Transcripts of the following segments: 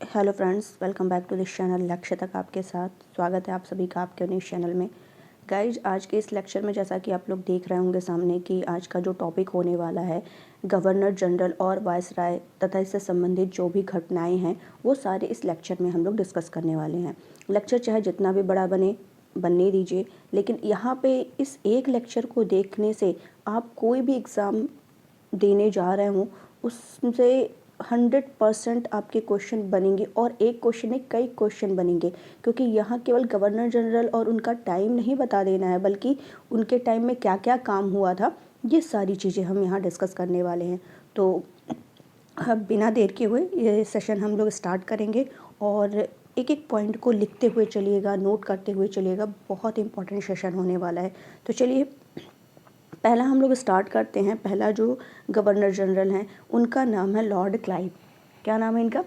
Hello friends, welcome back to this channel. लक्ष्य तक आपके साथ स्वागत है आप सभी का आपके न्यूज़ चैनल में। गाइज, आज के इस लेक्चर में जैसा कि आप लोग देख रहे होंगे सामने कि आज का जो टॉपिक होने वाला है, गवर्नर जनरल और वायसराय तथा इससे संबंधित जो भी घटनाएं हैं वो सारे इस लेक्चर में हम लोग डिस्कस करने वाले हैं। लेक्चर चाहे जितना भी बड़ा बनने दीजिए, लेकिन यहाँ पे इस एक लेक्चर को देखने से आप कोई भी एग्ज़ाम देने जा रहे हों उससे 100% आपके क्वेश्चन बनेंगे, और एक क्वेश्चन नहीं कई क्वेश्चन बनेंगे, क्योंकि यहाँ केवल गवर्नर जनरल और उनका टाइम नहीं बता देना है, बल्कि उनके टाइम में क्या क्या काम हुआ था, ये सारी चीज़ें हम यहाँ डिस्कस करने वाले हैं। तो अब बिना देर के हुए ये सेशन हम लोग स्टार्ट करेंगे, और एक एक पॉइंट को लिखते हुए चलिएगा, नोट करते हुए चलिएगा। बहुत इंपॉर्टेंट सेशन होने वाला है। तो चलिए पहला हम लोग स्टार्ट करते हैं। पहला जो गवर्नर जनरल हैं उनका नाम है लॉर्ड क्लाइव। क्या नाम है इनका?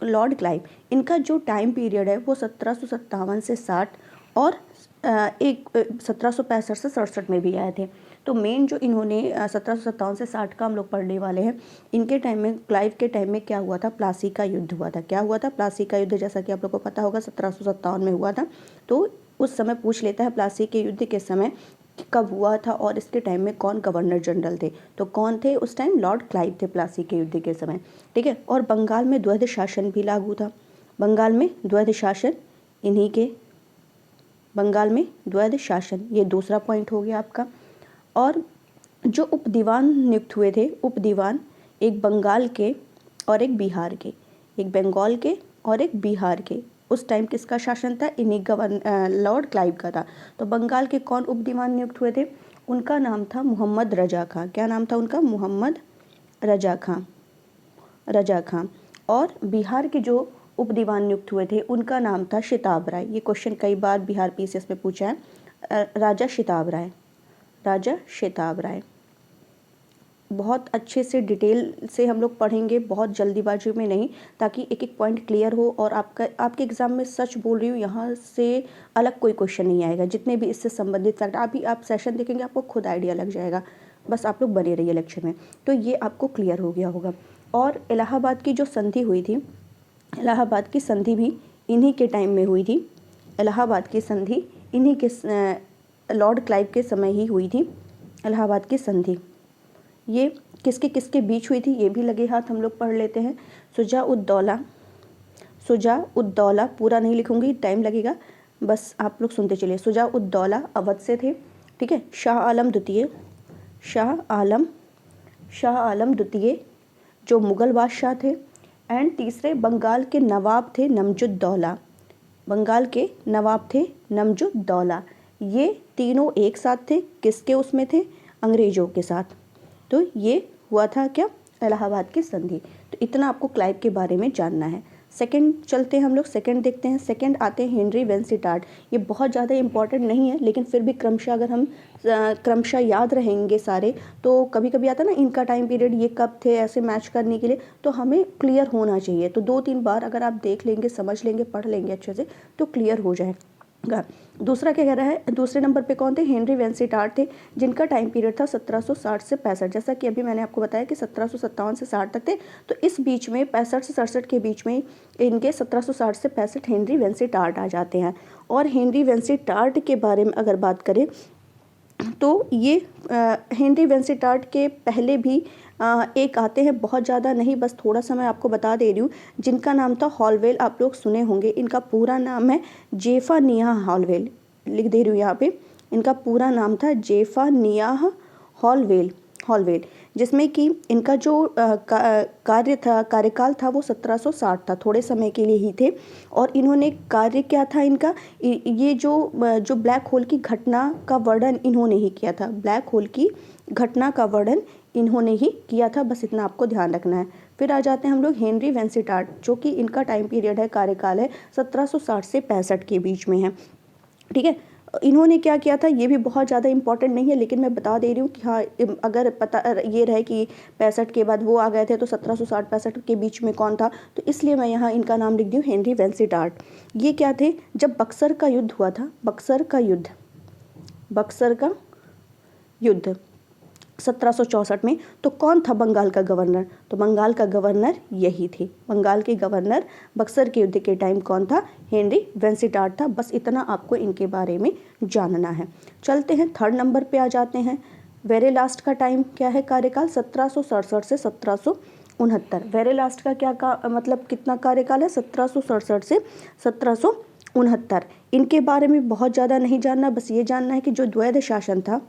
Lord Clive. इनका जो टाइम पीरियड है वो 1757 से 60 और 1765 से 67 में भी आए थे। तो मेन जो इन्होंने 1757 से 60 का हम लोग पढ़ने वाले हैं। इनके टाइम में, क्लाइव के टाइम में क्या हुआ था? प्लासी का युद्ध हुआ था। क्या हुआ था? प्लासी का युद्ध, जैसा कि आप लोग को पता होगा 1757 में हुआ था। तो उस समय पूछ लेता है प्लासी के युद्ध के समय कब हुआ था और इसके टाइम में कौन गवर्नर जनरल थे। तो कौन थे उस टाइम? लॉर्ड क्लाइव थे प्लासी के युद्ध के समय। ठीक है। और बंगाल में द्वैध शासन भी लागू था। बंगाल में द्वैध शासन इन्हीं के, बंगाल में द्वैध शासन, ये दूसरा पॉइंट हो गया आपका। और जो उप दीवान नियुक्त हुए थे, उप दीवान एक बंगाल के और एक बिहार के, एक बंगाल के और एक बिहार के। उस टाइम किसका शासन था? इन्हीं लॉर्ड क्लाइव का था। तो बंगाल के कौन उप दीवान नियुक्त हुए थे? उनका नाम था मोहम्मद रजा खां। क्या नाम था उनका? मोहम्मद रजा खां, रजा खां। और बिहार के जो उप दीवान नियुक्त हुए थे उनका नाम था शिताब राय। ये क्वेश्चन कई बार बिहार पीसीएस में पूछा है। राजा शिताब राय, राजा शिताब राय। बहुत अच्छे से डिटेल से हम लोग पढ़ेंगे, बहुत जल्दीबाजी में नहीं, ताकि एक एक पॉइंट क्लियर हो। और आपके एग्ज़ाम में, सच बोल रही हूँ, यहाँ से अलग कोई क्वेश्चन नहीं आएगा। जितने भी इससे संबंधित फैक्ट अभी आप सेशन देखेंगे आपको खुद आइडिया लग जाएगा। बस आप लोग बने रहिए लेक्चर में। तो ये आपको क्लियर हो गया होगा। और इलाहाबाद की जो संधि हुई थी, इलाहाबाद की संधि भी इन्हीं के टाइम में हुई थी। इलाहाबाद की संधि इन्हीं के लॉर्ड क्लाइव के समय ही हुई थी। इलाहाबाद की संधि ये किसके किसके बीच हुई थी ये भी लगे हाथ हम लोग पढ़ लेते हैं। शुजा-उद-दौला, शुजा-उद-दौला पूरा नहीं लिखूंगी, टाइम लगेगा, बस आप लोग सुनते चलिए। शुजा-उद-दौला अवध से थे। ठीक है। शाह आलम द्वितीय, शाह आलम द्वितीय जो मुग़ल बादशाह थे। एंड तीसरे बंगाल के नवाब थे नमजुद्दौला, बंगाल के नवाब थे नमजुद्दौला। ये तीनों एक साथ थे। किसके उसमें थे? अंग्रेज़ों के साथ। तो ये हुआ था क्या? इलाहाबाद की संधि। तो इतना आपको क्लाइव के बारे में जानना है। सेकंड चलते हैं हम लोग, सेकंड देखते हैं। सेकंड आते हैं हेनरी वेंसिटार्ट। ये बहुत ज़्यादा इंपॉर्टेंट नहीं है, लेकिन फिर भी क्रमशः अगर हम क्रमशः याद रहेंगे सारे, तो कभी कभी आता है ना इनका टाइम पीरियड ये कब थे, ऐसे मैच करने के लिए, तो हमें क्लियर होना चाहिए। तो 2-3 बार अगर आप देख लेंगे, समझ लेंगे, पढ़ लेंगे अच्छे से, तो क्लियर हो जाएगा। दूसरा क्या कह रहा है? दूसरे नंबर पे कौन थे? हेनरी वेंसिटार्ट थे, जिनका टाइम पीरियड था 1760 से 65। जैसा कि अभी मैंने आपको बताया कि 1757 से 60 तक थे। तो इस बीच में 65 से 67 के बीच में इनके 1760 से 65 हेनरी वेंसिटार्ट आ जाते हैं। और हेनरी वेंसिटार्ट के बारे में अगर बात करें तो ये हेनरी वेंसिटार्ट के पहले भी एक आते हैं, बहुत ज़्यादा नहीं, बस थोड़ा सा मैं आपको बता दे रही हूँ, जिनका नाम था हॉलवेल। आप लोग सुने होंगे। इनका पूरा नाम है जेफानियाह हॉलवेल। लिख दे रही हूँ यहाँ पे। इनका पूरा नाम था जेफानियाह हॉलवेल, हॉलवेल, जिसमें कि इनका जो कार्यकाल था वो 1760 था, थोड़े समय के लिए ही थे। और इन्होंने कार्य क्या था इनका? ये जो ब्लैक होल की घटना का वर्णन इन्होंने ही किया था। ब्लैक होल की घटना का वर्णन इन्होंने ही किया था, बस इतना आपको ध्यान रखना है। फिर आ जाते हैं हम लोग हेनरी वेंसिटार्ट, जो कि इनका टाइम पीरियड है, कार्यकाल है 1760 से 65 के बीच में है। ठीक है। इन्होंने क्या किया था ये भी बहुत ज़्यादा इंपॉर्टेंट नहीं है, लेकिन मैं बता दे रही हूँ कि हाँ, अगर पता ये रहे कि 65 के बाद वो आ गए थे, तो 1760-65 के बीच में कौन था, तो इसलिए मैं यहाँ इनका नाम लिख दी हूँ, हेनरी वेंसिटार्ट। ये क्या थे? जब बक्सर का युद्ध हुआ था, बक्सर का युद्ध, बक्सर का युद्ध, 1764 में। तो कौन था बंगाल का गवर्नर? तो बंगाल का गवर्नर यही थे। बंगाल के गवर्नर बक्सर के युद्ध के टाइम कौन था? हेनरी वेंसिटार्ट था। बस इतना आपको इनके बारे में जानना है। चलते हैं थर्ड नंबर पे आ जाते हैं। वेरी लास्ट का टाइम क्या है? कार्यकाल 1767 से 1769। वेरी लास्ट का क्या मतलब कितना कार्यकाल है? 1767 से 1769। इनके बारे में बहुत ज़्यादा नहीं जानना, बस ये जानना है कि जो द्वैध शासन था,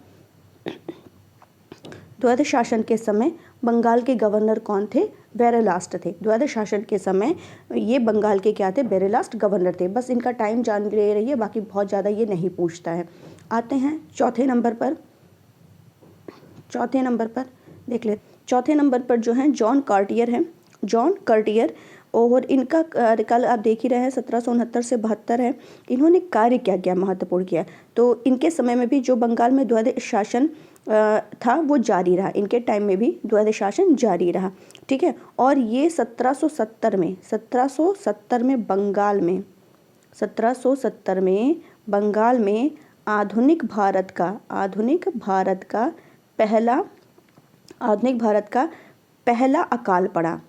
द्वैध शासन के समय बंगाल के गवर्नर कौन थे? बेरेलास्ट थे। द्वैध शासन के समय ये बंगाल के क्या थे? बेरेलास्ट गवर्नर थे। बस इनका टाइम जान ले रही है, बाकी बहुत ज़्यादा ये नहीं पूछता है। आते हैं चौथे नंबर पर। चौथे नंबर पर देख ले, चौथे नंबर पर जो है जॉन कार्टियर है। जॉन कार्टियर, और इनका कार्यकाल आप देख ही रहे हैं 1769 से 72 है। इन्होंने कार्य क्या किया? महत्वपूर्ण किया। तो इनके समय में भी जो बंगाल में द्वैध शासन था वो जारी रहा। इनके टाइम में भी द्वैध शासन जारी रहा, ठीक है। और ये 1770 में बंगाल में 1770 में बंगाल में आधुनिक भारत का पहला अकाल पड़ा।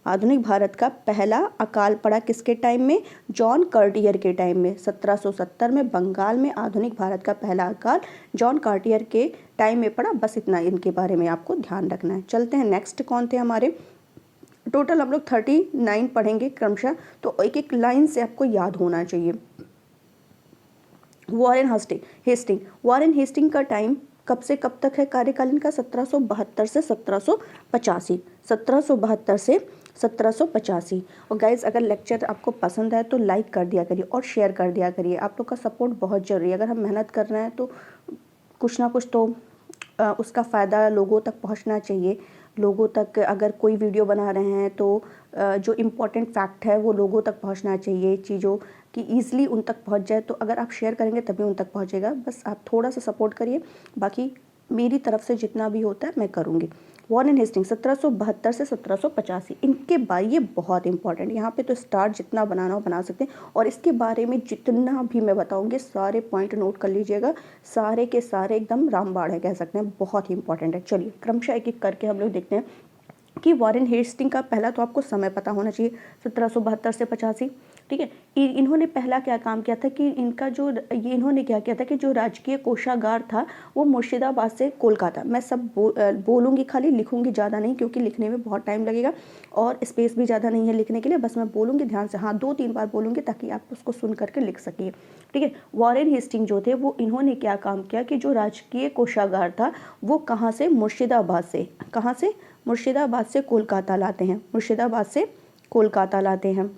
आधुनिक भारत का पहला अकाल पड़ा किसके टाइम में? जॉन कार्टियर के टाइम में। 1770 में बंगाल में आधुनिक भारत का पहला अकाल जॉन कार्टियर के टाइम में पड़ा। बस इतना इनके बारे में आपको ध्यान रखना है। चलते हैं नेक्स्ट। कौन थे हमारे? टोटल हम लोग 39 पढ़ेंगे क्रमशः, तो एक एक लाइन से आपको याद होना चाहिए। वॉरेन हेस्टिंग का टाइम कब से कब तक है? कार्यकाल इनका 1772 से 1785। 1772 से 1785। और गाइज, अगर लेक्चर आपको पसंद आए तो लाइक कर दिया करिए और शेयर कर दिया करिए। आप लोग का सपोर्ट बहुत ज़रूरी है। अगर हम मेहनत कर रहे हैं तो कुछ ना कुछ तो उसका फ़ायदा लोगों तक पहुंचना चाहिए। लोगों तक अगर कोई वीडियो बना रहे हैं तो जो इम्पोर्टेंट फैक्ट है वो लोगों तक पहुंचना चाहिए, चीज़ों कि ईज़िली उन तक पहुंच जाए। तो अगर आप शेयर करेंगे तभी उन तक पहुंचेगा। बस आप थोड़ा सा सपोर्ट करिए, बाकी मेरी तरफ से जितना भी होता है मैं करूँगी। वॉरेन हेस्टिंग 1772 से 1785, इनके बारे ये बहुत इंपॉर्टेंट। यहाँ पे तो स्टार जितना बनाना हो बना सकते हैं, और इसके बारे में जितना भी मैं बताऊँगी सारे पॉइंट नोट कर लीजिएगा। सारे के सारे एकदम रामबाण है, कह सकते हैं, बहुत ही इंपॉर्टेंट है। चलिए क्रमशः एक एक करके हम लोग देखते हैं कि वॉरेन हेस्टिंग का पहला तो आपको समय पता होना चाहिए, 1772 से 85, ठीक है। इन्होंने पहला क्या काम किया था कि इन्होंने क्या किया था कि जो राजकीय कोषागार था वो मुर्शिदाबाद से कोलकाता, मैं सब बोलूँगी, खाली लिखूँगी ज़्यादा नहीं, क्योंकि लिखने में बहुत टाइम लगेगा और स्पेस भी ज़्यादा नहीं है लिखने के लिए। बस मैं बोलूँगी ध्यान से, हाँ 2-3 बार बोलूँगी ताकि आप उसको सुन करके लिख सकिए, ठीक है। वॉरेन हेस्टिंग जो थे वो इन्होंने क्या काम किया कि जो राजकीय कोषागार था वो कहाँ से? मुर्शिदाबाद से। कहाँ से? मुर्शिदाबाद से कोलकाता लाते हैं। मुर्शिदाबाद से कोलकाता लाते हैं,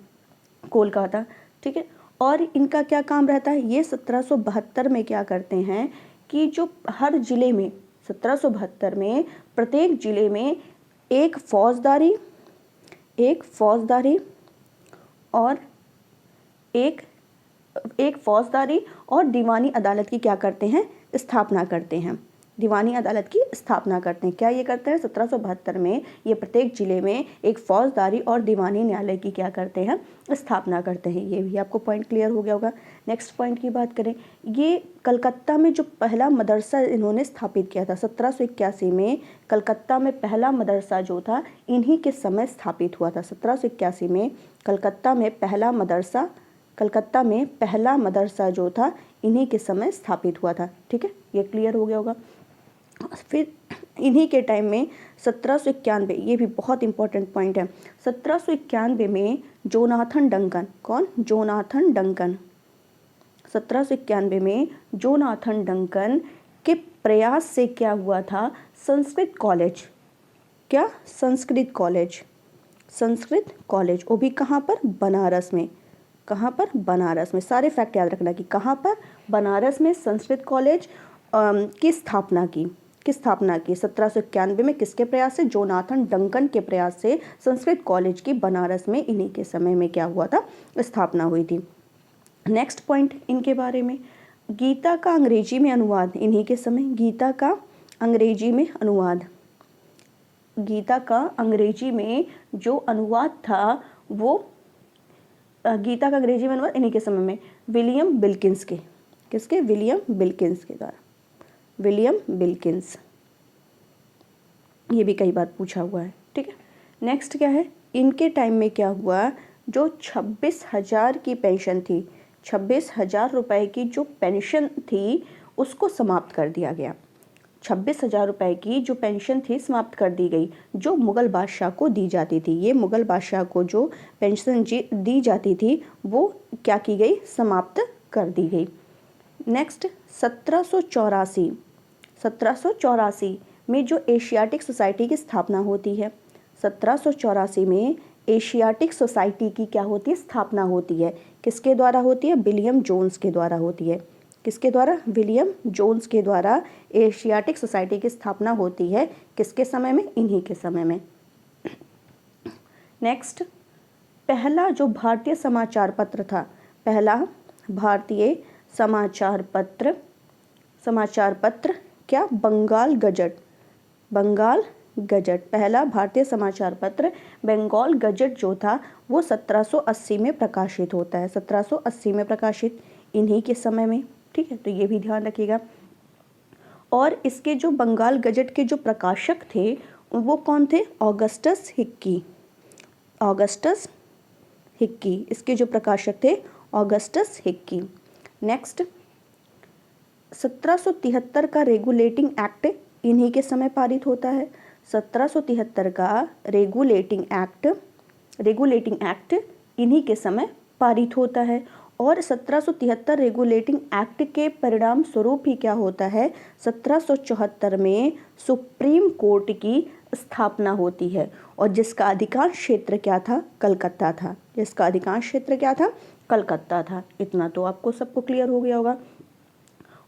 कोलकाता, ठीक है। और इनका क्या काम रहता है? ये 1772 में क्या करते हैं कि जो हर जिले में 1772 में प्रत्येक जिले में एक फौजदारी और दीवानी अदालत की क्या करते हैं? स्थापना करते हैं। दीवानी अदालत की स्थापना करते हैं। क्या ये करते हैं? 1772 में ये प्रत्येक जिले में एक फौजदारी और दीवानी न्यायालय की क्या करते हैं? स्थापना करते हैं। ये भी आपको पॉइंट क्लियर हो गया होगा। नेक्स्ट पॉइंट की बात करें, ये कलकत्ता में जो पहला मदरसा इन्होंने स्थापित किया था 1781 में, कलकत्ता में पहला मदरसा जो था इन्हीं के समय स्थापित हुआ था। 1781 में कलकत्ता में पहला मदरसा जो था इन्हीं के समय स्थापित हुआ था, ठीक है। ये क्लियर हो गया होगा। फिर इन्हीं के टाइम में 1791, ये भी बहुत इंपॉर्टेंट पॉइंट है, 1791 में जोनाथन डंकन, कौन? Jonathan Duncan. 1791 में जोनाथन डंकन के प्रयास से क्या हुआ था? संस्कृत कॉलेज, क्या? संस्कृत कॉलेज, वो भी कहाँ पर? बनारस में। कहाँ पर? बनारस में। सारे फैक्ट याद रखना कि कहाँ पर? बनारस में संस्कृत कॉलेज की स्थापना की। 1791 में किसके प्रयास से? जोनाथन डंकन के प्रयास से संस्कृत कॉलेज की बनारस में इन्हीं के समय में क्या हुआ था? स्थापना हुई थी। नेक्स्ट पॉइंट इनके बारे में, गीता का अंग्रेजी में अनुवाद इन्हीं के समय। गीता का अंग्रेजी में जो अनुवाद था वो गीता का अंग्रेजी में अनुवाद इन्हीं के समय में विलियम बिल्किंस के। किसके? विलियम बिल्किंस के द्वारा। विलियम बिल्किंस, ये भी कई बार पूछा हुआ है, ठीक है। नेक्स्ट क्या है, इनके टाइम में क्या हुआ, जो 26,000 की पेंशन थी, 26,000 रुपये की जो पेंशन थी उसको समाप्त कर दिया गया। 26,000 रुपये की जो पेंशन थी समाप्त कर दी गई, जो मुग़ल बादशाह को दी जाती थी। ये मुग़ल बादशाह को जो पेंशन दी जाती थी वो क्या की गई, समाप्त कर दी गई। नेक्स्ट 1784 में जो एशियाटिक सोसाइटी की स्थापना होती है, 1784 में एशियाटिक सोसाइटी की क्या होती है, स्थापना होती है। किसके द्वारा होती है, विलियम जोन्स के द्वारा होती है। किसके द्वारा, विलियम जोन्स के द्वारा एशियाटिक सोसाइटी की स्थापना होती है। किसके समय में, इन्हीं के समय में। नेक्स्ट, पहला जो भारतीय समाचार पत्र था, पहला भारतीय समाचार पत्र क्या, बंगाल गजट। पहला भारतीय समाचार पत्र बंगाल गजट जो था वो 1780 में प्रकाशित होता है, 1780 में प्रकाशित, इन्हीं के समय में, ठीक है। तो ये भी ध्यान रखिएगा। और इसके जो बंगाल गजट के जो प्रकाशक थे वो कौन थे, ऑगस्टस हिक्की। इसके जो प्रकाशक थे ऑगस्टस हिक्की। नेक्स्ट, 1773 का रेगुलेटिंग एक्ट इन्हीं के समय पारित होता है। 1773 का रेगुलेटिंग एक्ट इन्हीं के समय पारित होता है। और 1773 रेगुलेटिंग एक्ट के परिणाम स्वरूप ही क्या होता है, 1774 में सुप्रीम कोर्ट की स्थापना होती है। और जिसका अधिकांश क्षेत्र क्या था, कलकत्ता था। इतना तो आपको सबको क्लियर हो गया होगा।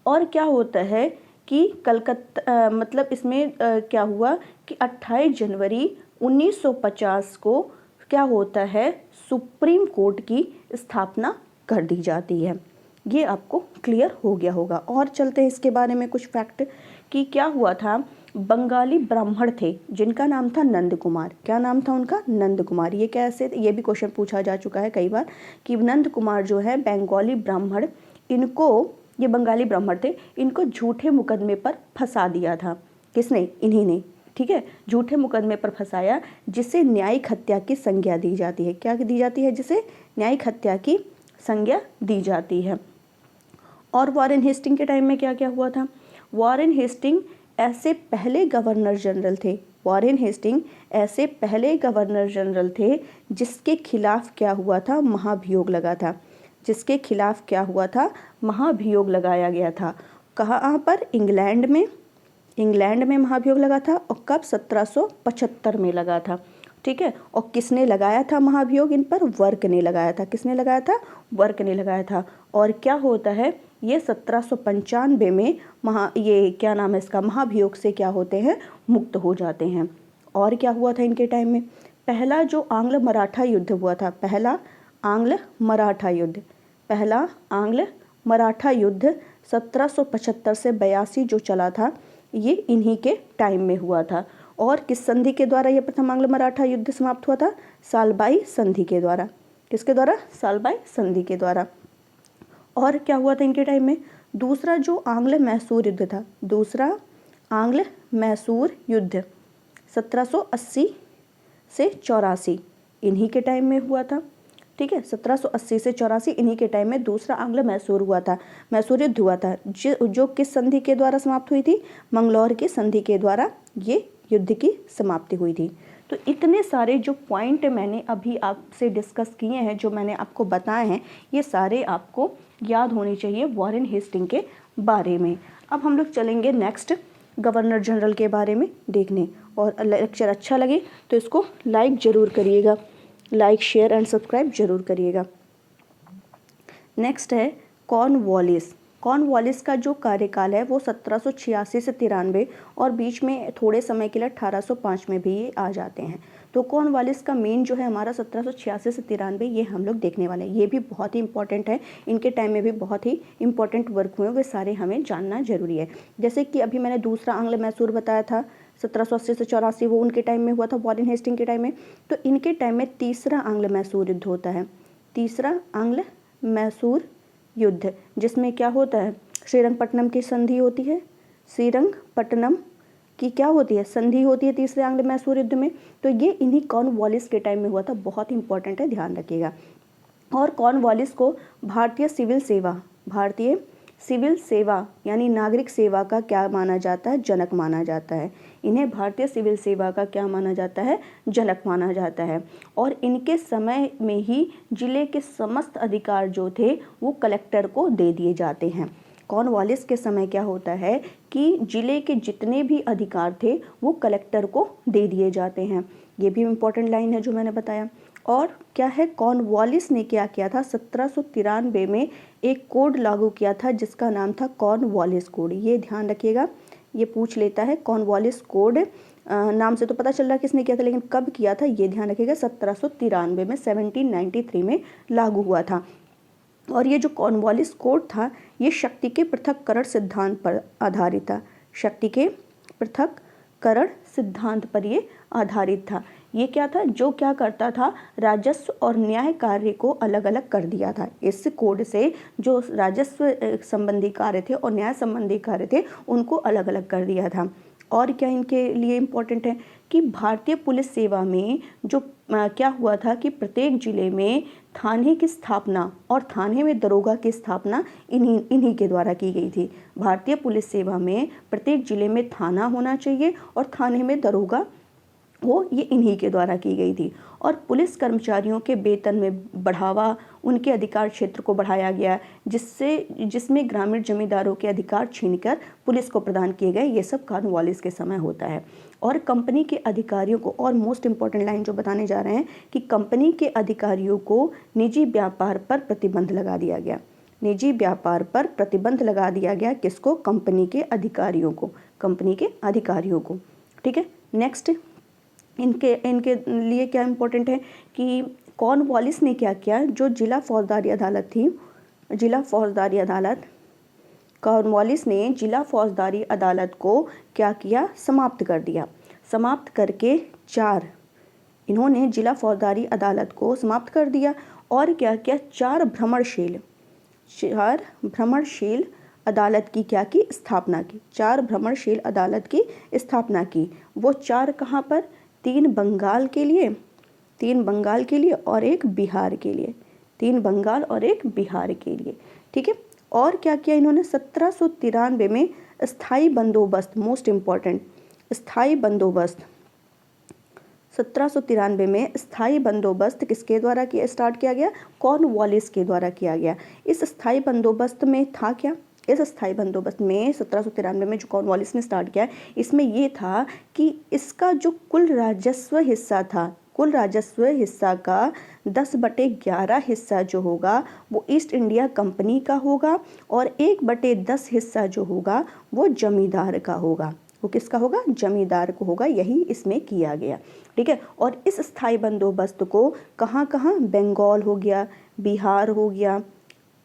और क्या होता है कि कलकत्ता मतलब इसमें क्या हुआ कि 28 जनवरी 1950 को क्या होता है, सुप्रीम कोर्ट की स्थापना कर दी जाती है। ये आपको क्लियर हो गया होगा। और चलते हैं इसके बारे में कुछ फैक्ट कि क्या हुआ था। बंगाली ब्राह्मण थे जिनका नाम था नंद कुमार। क्या नाम था उनका, नंद कुमार। ये कैसे, ये भी क्वेश्चन पूछा जा चुका है कई बार कि नंद कुमार जो है बंगाली ब्राह्मण, ये बंगाली ब्राह्मण थे, इनको झूठे मुकदमे पर फंसा दिया था। किसने, इन्हीं ने, ठीक है। झूठे मुकदमे पर फंसाया जिसे न्यायिक हत्या की संज्ञा दी जाती है। क्या दी जाती है, जिसे न्यायिक हत्या की संज्ञा दी जाती है। और वॉरेन हेस्टिंग के टाइम में क्या क्या हुआ था, वॉरेन हेस्टिंग ऐसे पहले गवर्नर जनरल थे जिसके खिलाफ क्या हुआ था, महाभियोग लगाया गया था। कहाँ पर, इंग्लैंड में महाभियोग लगा था। और कब, 1775 में लगा था, ठीक है। और किसने लगाया था महाभियोग इन पर, वर्क ने लगाया था। किसने लगाया था, वर्क ने लगाया था। और क्या होता है, ये 1795 में महाभियोग से क्या होते हैं, मुक्त हो जाते हैं। और क्या हुआ था इनके टाइम में, पहला जो आंग्ल मराठा युद्ध हुआ था, पहला आंग्ल मराठा युद्ध 1775 से 82 जो चला था, ये इन्हीं के टाइम में हुआ था। और किस संधि के द्वारा यह प्रथम आंग्ल मराठा युद्ध समाप्त हुआ था, सालबाई संधि के द्वारा। किसके द्वारा, सालबाई संधि के द्वारा। और क्या हुआ था इनके टाइम में, दूसरा जो आंग्ल मैसूर युद्ध था, 1780 से 84 इन्हीं के टाइम में हुआ था, ठीक है। 1780 से 84 इन्हीं के टाइम में दूसरा आंग्ल मैसूर युद्ध हुआ था, जो किस संधि के द्वारा समाप्त हुई थी, मंगलौर की संधि के द्वारा ये युद्ध की समाप्ति हुई थी। तो इतने सारे जो पॉइंट मैंने अभी आपसे डिस्कस किए हैं, जो मैंने आपको बताए हैं, ये सारे आपको याद होने चाहिए वॉरेन हेस्टिंग के बारे में। अब हम लोग चलेंगे नेक्स्ट गवर्नर जनरल के बारे में देखने। और लेक्चर अच्छा लगे तो इसको लाइक ज़रूर करिएगा, लाइक शेयर एंड सब्सक्राइब जरूर करिएगा। नेक्स्ट है कॉर्नवालिस का जो कार्यकाल है वो 1786 से 93 और बीच में थोड़े समय के लिए 1805 में भी ये आ जाते हैं। तो कॉर्नवालिस का मेन जो है हमारा 1786 से 93 ये हम लोग देखने वाले हैं। ये भी बहुत ही इंपॉर्टेंट है, इनके टाइम में भी बहुत ही इंपॉर्टेंट वर्क हुए, वे सारे हमें जानना जरूरी है। जैसे कि अभी मैंने दूसरा आंग्ल मैसूर बताया था 1780 से 84, वो उनके टाइम में हुआ था, वॉरेन हेस्टिंग के टाइम में। तो इनके टाइम में तीसरा आंग्ल मैसूर युद्ध होता है, तीसरा आंग्ल मैसूर युद्ध, जिसमें क्या होता है, श्रीरंगपट्टनम की संधि होती है, श्रीरंगपट्टनम कि क्या होती है, संधि होती है तीसरे आंग्ल मैसूर युद्ध में। तो ये इन्हीं कॉर्नवालिस के टाइम में हुआ था, बहुत इंपॉर्टेंट है, ध्यान रखिएगा। और कॉर्नवालिस को भारतीय सिविल सेवा यानी नागरिक सेवा का क्या माना जाता है, जनक माना जाता है। इन्हें भारतीय सिविल सेवा का क्या माना जाता है, जनक माना जाता है। और इनके समय में ही जिले के समस्त अधिकार जो थे वो कलेक्टर को दे दिए जाते हैं। कॉर्नवालिस के समय क्या होता है कि जिले के जितने भी अधिकार थे वो कलेक्टर को दे दिए जाते हैं। ये भी इम्पोर्टेंट लाइन है जो मैंने बताया। और क्या है, कॉर्नवालिस ने क्या किया था, 1793 में एक कोड लागू किया था जिसका नाम था कॉर्नवालिस कोड। ये ध्यान रखिएगा, ये पूछ लेता है। कॉर्नवालिस कोड नाम से तो पता चल रहा है किसने किया था, लेकिन कब किया था ये ध्यान रखिएगा। 1793 में 1793 में लागू हुआ था। और ये जो कॉर्नवालिस कोड था ये शक्ति के पृथक्करण सिद्धांत पर आधारित था। शक्ति के पृथक्करण सिद्धांत पर ये आधारित था। ये क्या था, जो क्या करता था, राजस्व और न्याय कार्य को अलग अलग कर दिया था। इस कोड से जो राजस्व संबंधी कार्य थे और न्याय संबंधी कार्य थे उनको अलग अलग कर दिया था। और क्या इनके लिए इम्पोर्टेंट है कि भारतीय पुलिस सेवा में जो क्या हुआ था कि प्रत्येक जिले में थाने की स्थापना और थाने में दरोगा की स्थापना इन्हीं के द्वारा की गई थी। भारतीय पुलिस सेवा में प्रत्येक जिले में थाना होना चाहिए और थाने में दरोगा ये इन्हीं के द्वारा की गई थी। और पुलिस कर्मचारियों के वेतन में बढ़ावा, उनके अधिकार क्षेत्र को बढ़ाया गया, जिसमें ग्रामीण जमींदारों के अधिकार छीनकर पुलिस को प्रदान किए गए। ये सब कॉर्नवालिस के समय होता है। और कंपनी के अधिकारियों को, और मोस्ट इंपॉर्टेंट लाइन जो बताने जा रहे हैं कि कंपनी के अधिकारियों को निजी व्यापार पर प्रतिबंध लगा दिया गया। निजी व्यापार पर प्रतिबंध लगा दिया गया किसको, कंपनी के अधिकारियों को, ठीक है। नेक्स्ट इनके लिए क्या इम्पोर्टेंट है कि कॉर्नवालिस ने क्या किया, जो जिला फौजदारी अदालत थी, कॉर्नवालिस ने जिला फौजदारी अदालत को क्या किया, समाप्त कर दिया। समाप्त करके इन्होंने जिला फौजदारी अदालत को समाप्त कर दिया और क्या किया, 4 भ्रमणशील अदालत की क्या की, स्थापना की। 4 भ्रमणशील अदालत की स्थापना की। वो 4 कहाँ पर, 3 बंगाल के लिए और एक बिहार के लिए, 3 बंगाल और एक बिहार के लिए, ठीक है। और क्या किया इन्होंने, 1793 में स्थायी बंदोबस्त, मोस्ट इम्पॉर्टेंट, स्थायी बंदोबस्त 1793 में स्थायी बंदोबस्त किसके द्वारा स्टार्ट किया गया, कॉर्नवालिस के द्वारा किया गया। इस स्थायी बंदोबस्त में था क्या, इस स्थायी बंदोबस्त में 1793 में जो कॉर्नवालिस ने स्टार्ट किया, इसमें ये था कि इसका जो कुल राजस्व हिस्सा का 10/11 हिस्सा जो होगा वो ईस्ट इंडिया कंपनी का होगा और 1/10 हिस्सा जो होगा वो जमींदार का होगा। वो किसका होगा, जमींदार को होगा। यही इसमें किया गया, ठीक है। और इस स्थायी बंदोबस्त को कहाँ, बंगाल हो गया, बिहार हो गया,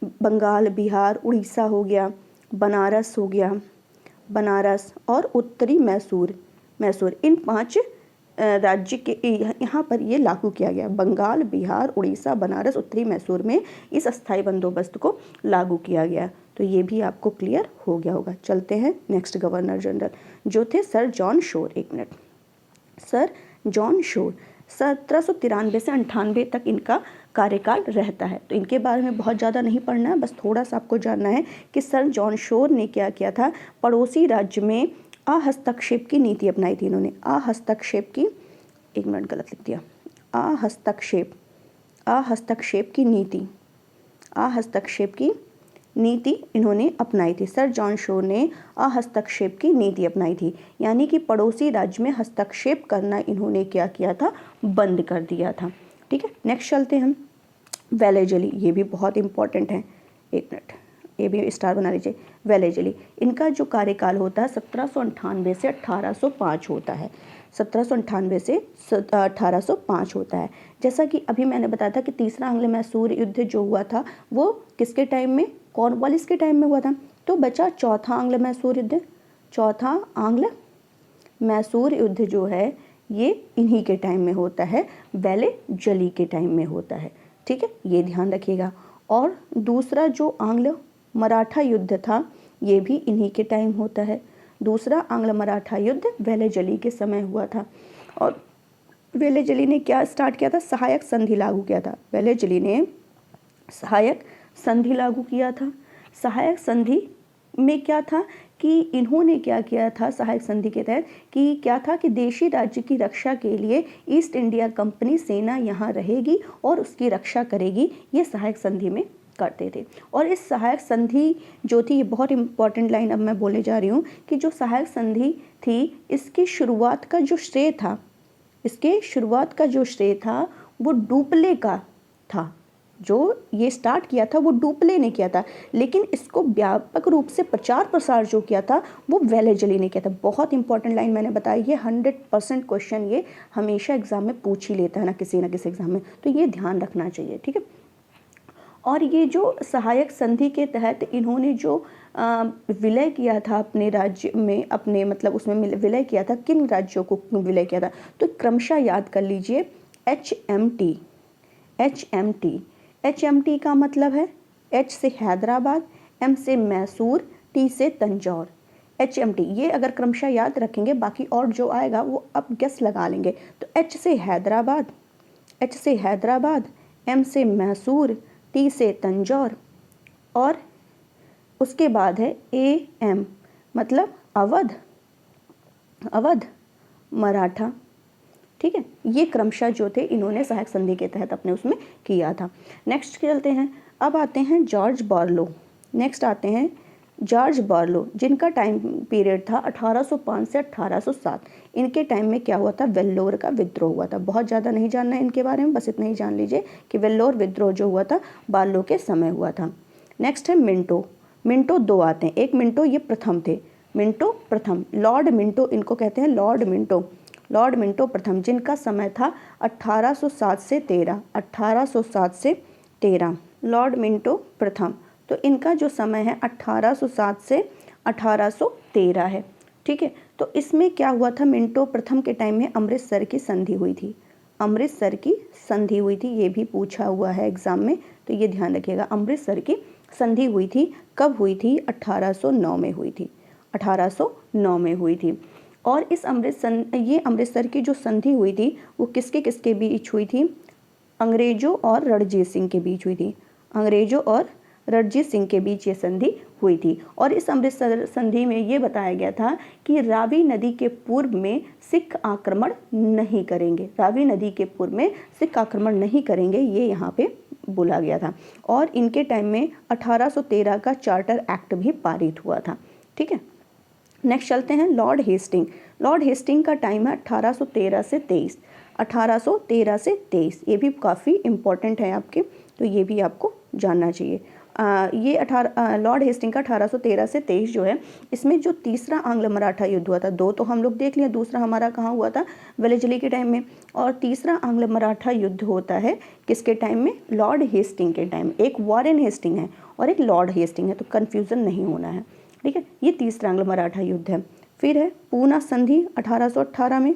बंगाल, बिहार, उड़ीसा हो गया, बनारस हो गया, बनारस और उत्तरी मैसूर, इन 5 राज्य के यहाँ पर ये लागू किया गया। बंगाल, बिहार, उड़ीसा, बनारस, उत्तरी मैसूर में इस अस्थायी बंदोबस्त को लागू किया गया। तो ये भी आपको क्लियर हो गया होगा। चलते हैं नेक्स्ट गवर्नर जनरल जो थे सर जॉन शोर। एक मिनट, सर जॉन शोर 1793 से 98 तक इनका कार्यकाल रहता है। तो इनके बारे में बहुत ज़्यादा नहीं पढ़ना है, बस थोड़ा सा आपको जानना है कि सर जॉन शोर ने क्या किया था, पड़ोसी राज्य में अहस्तक्षेप की नीति अपनाई थी इन्होंने। अहस्तक्षेप की, एक मिनट गलत लिख दिया, अहस्तक्षेप की नीति इन्होंने अपनाई थी। सर जॉन शोर ने अहस्तक्षेप की नीति अपनाई थी, यानी कि पड़ोसी राज्य में हस्तक्षेप करना इन्होंने क्या किया था, बंद कर दिया था, ठीक है। नेक्स्ट चलते हैं हम, वेलेजली, ये भी बहुत इंपॉर्टेंट है। एक मिनट, ये भी स्टार बना लीजिए। वेलेजली, इनका जो कार्यकाल होता है 1798 से 1805 होता है। 1798 से 1805 होता है। जैसा कि अभी मैंने बताया था कि तीसरा आंग्ल मैसूर युद्ध जो हुआ था वो किसके टाइम में, कॉर्नवालिस के टाइम में हुआ था। तो बचा चौथा आंग्ल मैसूर युद्ध। चौथा आंग्ल मैसूर युद्ध जो है ये इन्हीं के टाइम में होता है, वेलेजली के टाइम में होता है, ठीक है, ये ध्यान रखिएगा। और दूसरा जो आंग्ल मराठा युद्ध था ये भी इन्हीं के टाइम होता है। दूसरा आंग्ल मराठा युद्ध वेलेजली के समय हुआ था। और वेलेजली ने क्या स्टार्ट किया था? सहायक संधि लागू किया था। वेलेजली ने सहायक संधि लागू किया था। सहायक संधि में क्या था कि इन्होंने क्या किया था सहायक संधि के तहत कि क्या था कि देशी राज्य की रक्षा के लिए ईस्ट इंडिया कंपनी सेना यहाँ रहेगी और उसकी रक्षा करेगी, ये सहायक संधि में करते थे। और इस सहायक संधि जो थी, ये बहुत इंपॉर्टेंट लाइन अब मैं बोलने जा रही हूँ कि जो सहायक संधि थी इसकी शुरुआत का जो श्रेय था, इसके शुरुआत का जो श्रेय था वो डुप्ले का था। जो ये स्टार्ट किया था वो डुप्ले ने किया था, लेकिन इसको व्यापक रूप से प्रचार प्रसार जो किया था वो वेलेजली ने किया था। बहुत इंपॉर्टेंट लाइन मैंने बताई है, 100% क्वेश्चन ये हमेशा एग्जाम में पूछ ही लेता है ना किसी एग्जाम में, तो ये ध्यान रखना चाहिए, ठीक है। और ये जो सहायक संधि के तहत इन्होंने जो विलय किया था अपने राज्य में, अपने मतलब उसमें विलय किया था, किन राज्यों को विलय किया था? तो क्रमशः याद कर लीजिए। HMT, HMT, HMT का मतलब है H से हैदराबाद, M से मैसूर, T से तंजौर। HMT ये अगर क्रमशः याद रखेंगे, बाकी और जो आएगा वो अब गेस लगा लेंगे। तो H से हैदराबाद, H से हैदराबाद, M से मैसूर, T से तंजौर, और उसके बाद है AM मतलब अवध, अवध मराठा, ठीक है। ये क्रमशः जो थे इन्होंने सहायक संधि के तहत अपने उसमें किया था। नेक्स्ट चलते हैं, अब आते हैं जॉर्ज बार्लो। नेक्स्ट आते हैं जॉर्ज बार्लो, जिनका टाइम पीरियड था 1805 से 1807। इनके टाइम में क्या हुआ था? वेल्लोर का विद्रोह हुआ था। बहुत ज़्यादा नहीं जानना है इनके बारे में, बस इतना ही जान लीजिए कि वेल्लोर विद्रोह जो हुआ था बार्लो के समय हुआ था। नेक्स्ट है मिंटो। मिंटो दो आते हैं, एक मिंटो ये प्रथम थे, मिंटो प्रथम, लॉर्ड मिंटो इनको कहते हैं, लॉर्ड मिंटो, लॉर्ड मिंटो प्रथम, जिनका समय था 1807 से 13, 1807 से 13, लॉर्ड मिंटो प्रथम। तो इनका जो समय है 1807 से 1813 है, ठीक है। तो इसमें क्या हुआ था? मिंटो प्रथम के टाइम में अमृतसर की संधि हुई थी, अमृतसर की संधि हुई थी, ये भी पूछा हुआ है एग्जाम में, तो ये ध्यान रखिएगा। अमृतसर की संधि हुई थी, कब हुई थी? 1809 में हुई थी, 1809 में हुई थी। और इस अमृतसर की जो संधि हुई थी वो किसके किसके बीच हुई थी? अंग्रेजों और रणजीत सिंह के बीच हुई थी, अंग्रेजों और रणजीत सिंह के बीच ये संधि हुई थी। और इस अमृतसर संधि में ये बताया गया था कि रावी नदी के पूर्व में सिख आक्रमण नहीं करेंगे, रावी नदी के पूर्व में सिख आक्रमण नहीं करेंगे, ये यहाँ पे बोला गया था। और इनके टाइम में 1813 का चार्टर एक्ट भी पारित हुआ था, ठीक है। नेक्स्ट चलते हैं लॉर्ड हेस्टिंग। लॉर्ड हेस्टिंग का टाइम है 1813 से 23, 1813 से 23, ये भी काफ़ी इम्पोर्टेंट है आपके, तो ये भी आपको जानना चाहिए। लॉर्ड हेस्टिंग का 1813 से 23 जो है, इसमें जो तीसरा आंग्ल मराठा युद्ध हुआ था, दो तो हम लोग देख लिए, दूसरा हमारा कहाँ हुआ था? वेलेजली के टाइम में। और तीसरा आंग्ल मराठा युद्ध होता है किसके टाइम में? लॉर्ड हेस्टिंग के टाइम। एक वॉरेन हेस्टिंग है और एक लॉर्ड हेस्टिंग है, तो कन्फ्यूज़न नहीं होना है, ठीक है। ये तीसरा आंग्ल मराठा युद्ध है। फिर है पूना संधि 1818 में,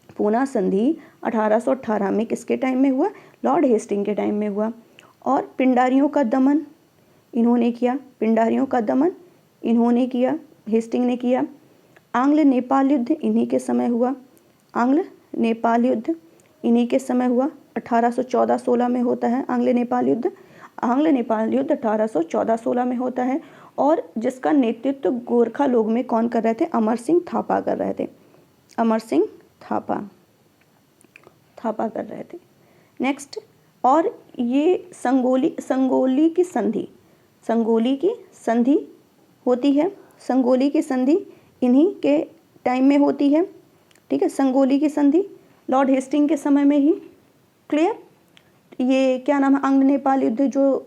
पूना संधि 1818 में किसके टाइम में हुआ? लॉर्ड हेस्टिंग के टाइम में हुआ। और पिंडारियों का दमन इन्होंने किया, पिंडारियों का दमन इन्होंने किया, हेस्टिंग ने किया। आंग्ल नेपाल युद्ध इन्हीं के समय हुआ, आंग्ल नेपाल युद्ध इन्हीं के समय हुआ, 1814-16 में होता है आंग्ल नेपाल युद्ध। आंग्ल नेपाल युद्ध 1814-16 में होता है, और जिसका नेतृत्व गोरखा लोग में कौन कर रहे थे? अमर सिंह थापा कर रहे थे, अमर सिंह थापा कर रहे थे। नेक्स्ट, और ये संगोली की संधि, संगोली की संधि होती है, संगोली की संधि इन्हीं के टाइम में होती है, ठीक है। संगोली की संधि लॉर्ड हेस्टिंग के समय में ही, क्लियर। ये क्या नाम है? आंग्ल नेपाल युद्ध जो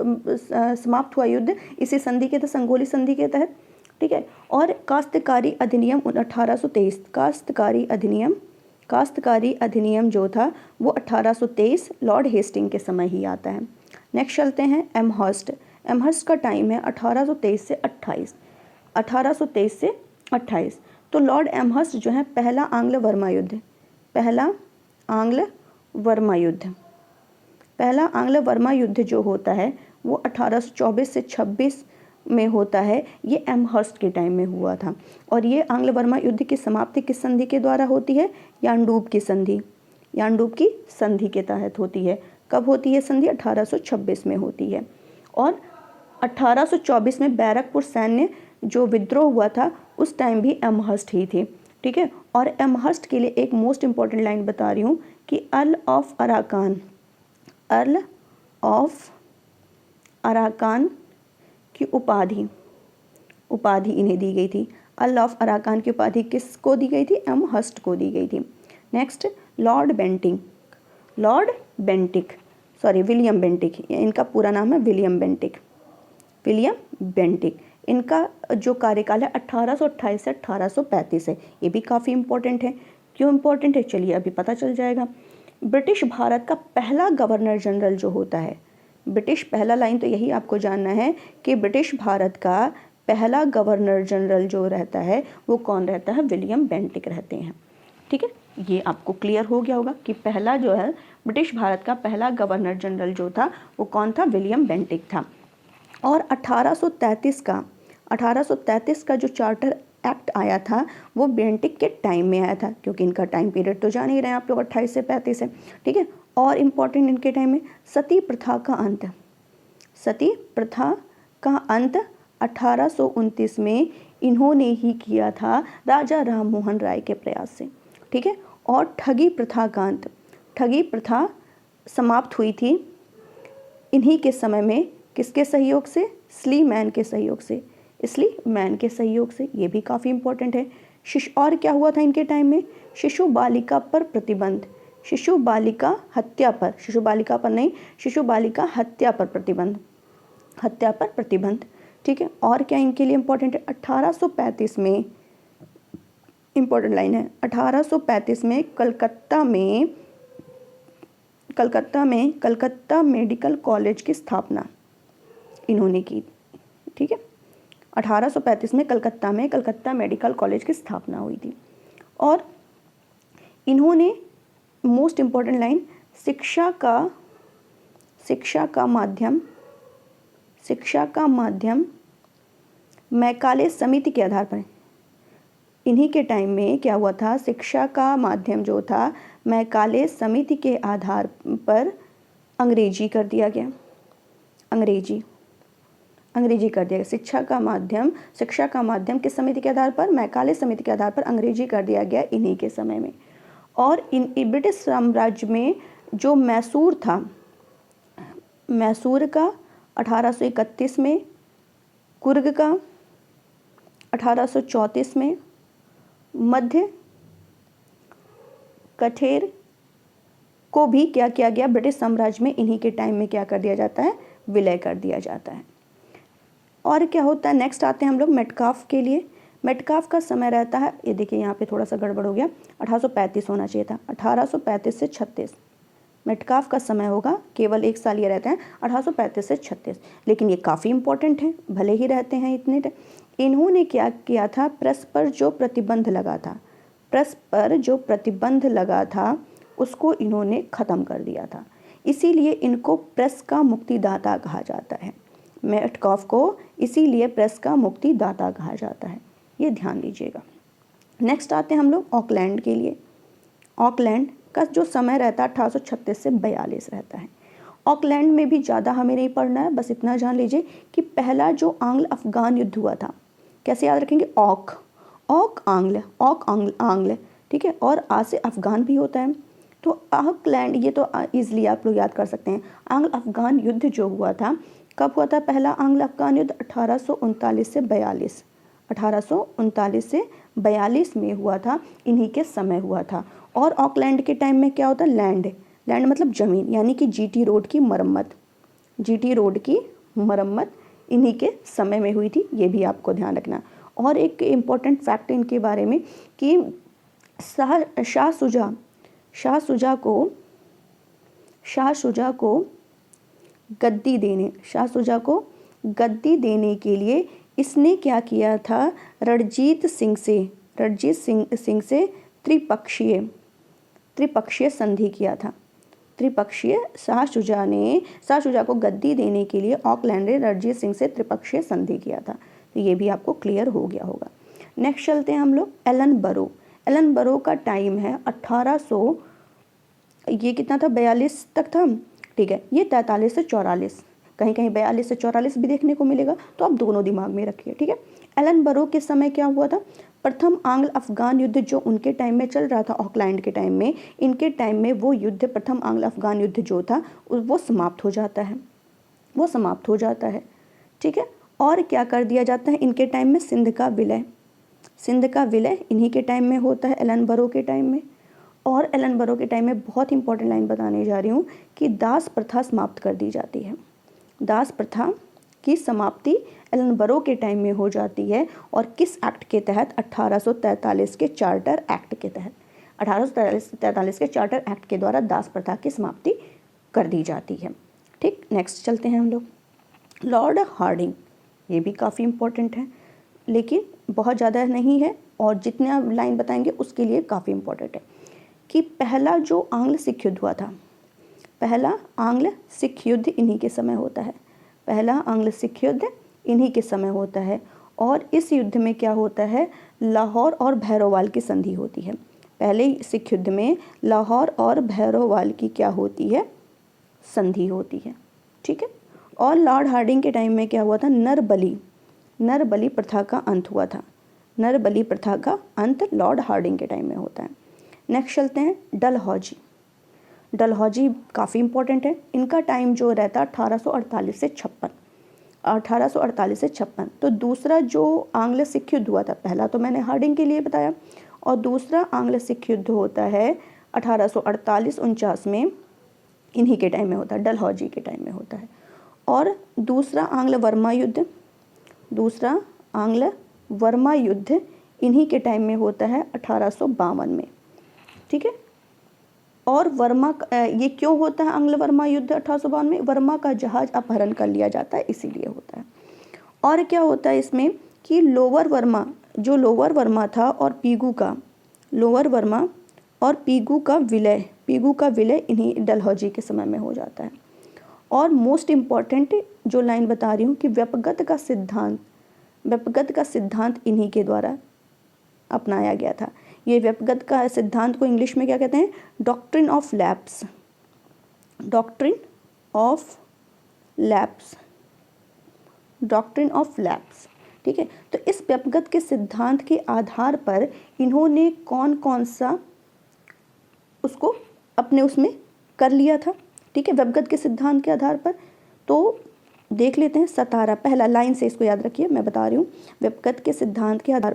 समाप्त हुआ युद्ध इसी संधि के तहत, संगोली संधि के तहत, ठीक है। और काश्तकारी अधिनियम 1823, काश्तकारी अधिनियम जो था वो 1823 लॉर्ड हेस्टिंग के समय ही आता है। नेक्स्ट चलते हैं एमहर्स्ट। एमहर्स्ट का टाइम है 1823 से 28, 1823 से 28। तो लॉर्ड एमहर्स्ट जो है पहला आंग्ल वर्मा युद्ध, पहला आंग्ल वर्मा युद्ध, पहला आंग्ल वर्मा युद्ध जो होता है वो 1824 से 26 में होता है, ये एमहर्स्ट के टाइम में हुआ था। और ये आंग्ल बर्मा युद्ध की समाप्ति किस संधि के द्वारा होती है? यानडूब की संधि, यानडूब की संधि के तहत होती है। कब होती है संधि? 1826 में होती है। और 1824 में बैरकपुर सैन्य जो विद्रोह हुआ था उस टाइम भी एमहर्स्ट ही थे, ठीक है। और एमहर्स्ट के लिए एक मोस्ट इंपॉर्टेंट लाइन बता रही हूँ कि earl of Arakan, earl of Arakan की उपाधि इन्हें दी गई थी। अर्ल ऑफ अराकान की उपाधि किसको दी गई थी? एमहर्स्ट को दी गई थी। नेक्स्ट, विलियम बेंटिक, इनका पूरा नाम है विलियम बेंटिक। इनका जो कार्यकाल है 1828 से 1835 है। ये भी काफ़ी इंपॉर्टेंट है। क्यों इंपॉर्टेंट है? चलिए अभी पता चल जाएगा। ब्रिटिश भारत का पहला गवर्नर जनरल जो होता है, ब्रिटिश, पहला लाइन तो यही आपको जानना है कि ब्रिटिश भारत का पहला गवर्नर जनरल जो रहता है वो कौन रहता है? विलियम बेंटिक रहते हैं, ठीक है। ये आपको क्लियर हो गया होगा कि पहला जो है ब्रिटिश भारत का पहला गवर्नर जनरल जो था वो कौन था? विलियम बेंटिक था। और 1833 का जो चार्टर एक्ट आया था वो बेंटिक के टाइम में आया था, क्योंकि इनका टाइम पीरियड तो जान ही रहे हैं आप लोग, 28 से 35 है, ठीक है। और इम्पॉर्टेंट इनके टाइम में सती प्रथा का अंत 1829 में इन्होंने ही किया था राजा राम मोहन राय के प्रयास से, ठीक है। और ठगी प्रथा समाप्त हुई थी इन्हीं के समय में, किसके सहयोग से? स्लीमैन के सहयोग से। ये भी काफ़ी इंपॉर्टेंट है। और क्या हुआ था इनके टाइम में? शिशु बालिका हत्या पर प्रतिबंध, ठीक है। और क्या इनके लिए इंपॉर्टेंट है? 1835 में, इंपॉर्टेंट लाइन है, 1835 में कलकत्ता मेडिकल कॉलेज की स्थापना इन्होंने की, ठीक है। 1835 में कलकत्ता मेडिकल कॉलेज की स्थापना हुई थी। और इन्होंने मोस्ट इंपॉर्टेंट लाइन, शिक्षा का माध्यम मैकाले समिति के आधार पर, इन्हीं के टाइम में क्या हुआ था? शिक्षा का माध्यम जो था मैकाले समिति के आधार पर अंग्रेजी कर दिया गया। शिक्षा का माध्यम किस समिति के आधार पर? मैकाले समिति के आधार पर अंग्रेजी कर दिया गया इन्हीं के समय में। और ब्रिटिश साम्राज्य में जो मैसूर था, मैसूर का 1831 में, कुर्ग का 1834 में, मध्य कठेर को भी क्या किया गया? ब्रिटिश साम्राज्य में इन्हीं के टाइम में क्या कर दिया जाता है? विलय कर दिया जाता है। और क्या होता है? नेक्स्ट आते हैं हम लोग मेटकाफ के लिए। मेटकाफ का समय रहता है, ये देखिए यहाँ पे थोड़ा सा गड़बड़ हो गया, 1835 होना चाहिए था, 1835 से 36 मेटकाफ का समय होगा। केवल एक साल ये रहते हैं, 1835 से 36, लेकिन ये काफ़ी इंपॉर्टेंट है, भले ही रहते हैं इतने। इन्होंने क्या किया था? प्रेस पर जो प्रतिबंध लगा था उसको इन्होंने ख़त्म कर दिया था, इसीलिए इनको प्रेस का मुक्तिदाता कहा जाता है। मेटकाफ को इसीलिए प्रेस का मुक्तिदाता कहा जाता है, ये ध्यान दीजिएगा। नेक्स्ट आते हैं हम लोग ऑकलैंड के लिए। ऑकलैंड का जो समय रहता है 1836 से 42 रहता है। ऑकलैंड में भी ज़्यादा हमें नहीं पढ़ना है, बस इतना जान लीजिए कि पहला जो आंग्ल अफगान युद्ध हुआ था, कैसे याद रखेंगे? ऑक आंग्ल, ठीक है। और आ से अफगान भी होता है, तो ऑकलैंड, ये तो ईजिली आप लोग याद कर सकते हैं। आंग्ल अफगान युद्ध जो हुआ था, कब हुआ था पहला आंग्ल अफगान युद्ध? 1839 से 42, 1839 से 42 में हुआ था, इन्हीं के समय हुआ था। और ऑकलैंड के टाइम में क्या होता है? लैंड मतलब ज़मीन, यानी कि जीटी रोड की मरम्मत इन्हीं के समय में हुई थी, ये भी आपको ध्यान रखना। और एक इम्पॉर्टेंट फैक्ट इनके बारे में कि शाह शुजा को गद्दी देने के लिए इसने क्या किया था? रणजीत सिंह से त्रिपक्षीय संधि किया था। त्रिपक्षीय शाह शुजा को गद्दी देने के लिए ऑकलैंड ने रणजीत सिंह से त्रिपक्षीय संधि किया था। तो ये भी आपको क्लियर हो गया होगा। नेक्स्ट चलते हैं हम लोग एलन बरो का टाइम है 1800, ये कितना था 42 तक था, ठीक है। ये 43 से 44, कहीं कहीं 42 से 44 भी देखने को मिलेगा, तो आप दोनों दिमाग में रखिए, ठीक है। एलन बरो के समय क्या हुआ था, प्रथम आंग्ल अफगान युद्ध जो उनके टाइम में चल रहा था ऑकलैंड के टाइम में, इनके टाइम में वो युद्ध प्रथम आंग्ल अफगान युद्ध जो था वो समाप्त हो जाता है, ठीक है। और क्या कर दिया जाता है इनके टाइम में, सिंध का विलय इन्हीं के टाइम में होता है, एलन बरो के टाइम में। और एलन बरो के टाइम में बहुत इंपॉर्टेंट लाइन बताने जा रही हूँ कि दास प्रथा समाप्त कर दी जाती है। दास प्रथा की समाप्ति एलन बरो के टाइम में हो जाती है। और किस एक्ट के तहत, 1843 के चार्टर एक्ट के तहत, 1843 के चार्टर एक्ट के द्वारा दास प्रथा की समाप्ति कर दी जाती है, ठीक। नेक्स्ट चलते हैं हम लोग, लॉर्ड हार्डिंग, ये भी काफ़ी इम्पोर्टेंट है लेकिन बहुत ज़्यादा नहीं है, और जितने आप लाइन बताएंगे उसके लिए काफ़ी इम्पोर्टेंट है कि पहला जो आंग्ल सिख युद्ध हुआ था, पहला आंग्ल सिख युद्ध इन्हीं के समय होता है। और इस युद्ध में क्या होता है, लाहौर और भैरोवाल की संधि होती है। पहले सिख युद्ध में लाहौर और भैरोवाल की क्या होती है, संधि होती है, ठीक है। और लॉर्ड हार्डिंग के टाइम में क्या हुआ था, नरबली प्रथा का अंत हुआ था। नरबली प्रथा का अंत लॉर्ड हार्डिंग के टाइम में होता है। नेक्स्ट चलते हैं डलहौजी काफ़ी इंपॉर्टेंट है। इनका टाइम जो रहता है 1848 से 56। तो दूसरा जो आंग्ल सिख युद्ध हुआ था, पहला तो मैंने हार्डिंग के लिए बताया, और दूसरा आंग्ल सिख युद्ध होता है 1848-49 में, इन्हीं के टाइम में होता है, डलहौजी के टाइम में होता है। और दूसरा आंग्ल वर्मा युद्ध इन्हीं के टाइम में होता है 1852 में, ठीक है। और वर्मा, ये क्यों होता है आंग्ल वर्मा युद्ध 1852 में, वर्मा का जहाज अपहरण कर लिया जाता है इसीलिए होता है। और क्या होता है इसमें कि लोअर वर्मा था और पीगू का विलय इन्हीं डलहौजी के समय में हो जाता है। और मोस्ट इम्पॉर्टेंट जो लाइन बता रही हूँ कि व्यपगत का सिद्धांत इन्हीं के द्वारा अपनाया गया था। ये व्यपगत का सिद्धांत को इंग्लिश में क्या कहते हैं, डॉक्ट्रिन ऑफ लैप्स, ठीक है। तो इस व्यपगत के सिद्धांत के आधार पर इन्होंने कौन सा उसको अपने उसमें कर लिया था, ठीक है, व्यपगत के सिद्धांत के आधार पर। तो देख लेते हैं, सतारा, पहला लाइन से इसको याद रखिए, मैं बता रही हूँ, व्यपगत के सिद्धांत के आधार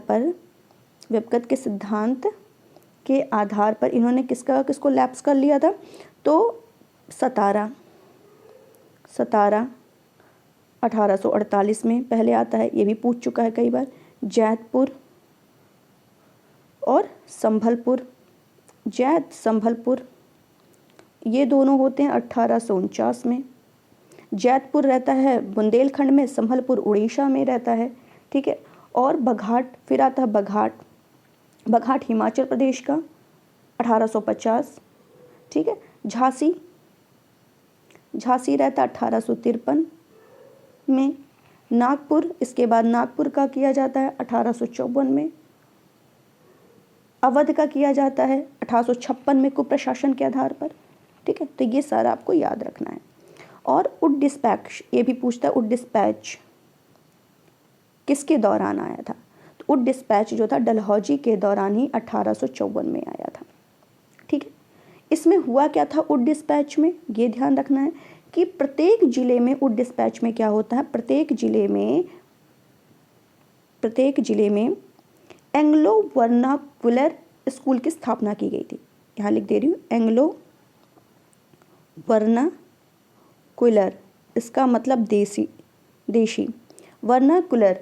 पर इन्होंने किसको लैप्स कर लिया था। तो सतारा 1848 में पहले आता है, ये भी पूछ चुका है कई बार। जैतपुर और संभलपुर ये दोनों होते हैं 1849 में। जैतपुर रहता है बुंदेलखंड में, संभलपुर उड़ीसा में रहता है, ठीक है। और बघाट, फिर आता है बघाट हिमाचल प्रदेश का 1850, ठीक है। झांसी रहता 1853 में। नागपुर, इसके बाद नागपुर का किया जाता है 1854 में। अवध का किया जाता है 1856 में कुप्रशासन के आधार पर, ठीक है। तो ये सारा आपको याद रखना है। और उड डिस्पैच, ये भी पूछता है, उड डिस्पैच किसके दौरान आया था। तो उड डिस्पैच जो था डलहौजी के दौरान ही 1854 में आया था, ठीक है। इसमें हुआ क्या था उड डिस्पैच में, ये ध्यान रखना है कि प्रत्येक जिले में उड डिस्पैच में क्या होता है, प्रत्येक जिले में एंग्लो वर्नाकुलर स्कूल की स्थापना की गई थी। यहाँ लिख दे रही हूँ, एंग्लो वर्नाकुलर, इसका मतलब देशी, वर्नाकुलर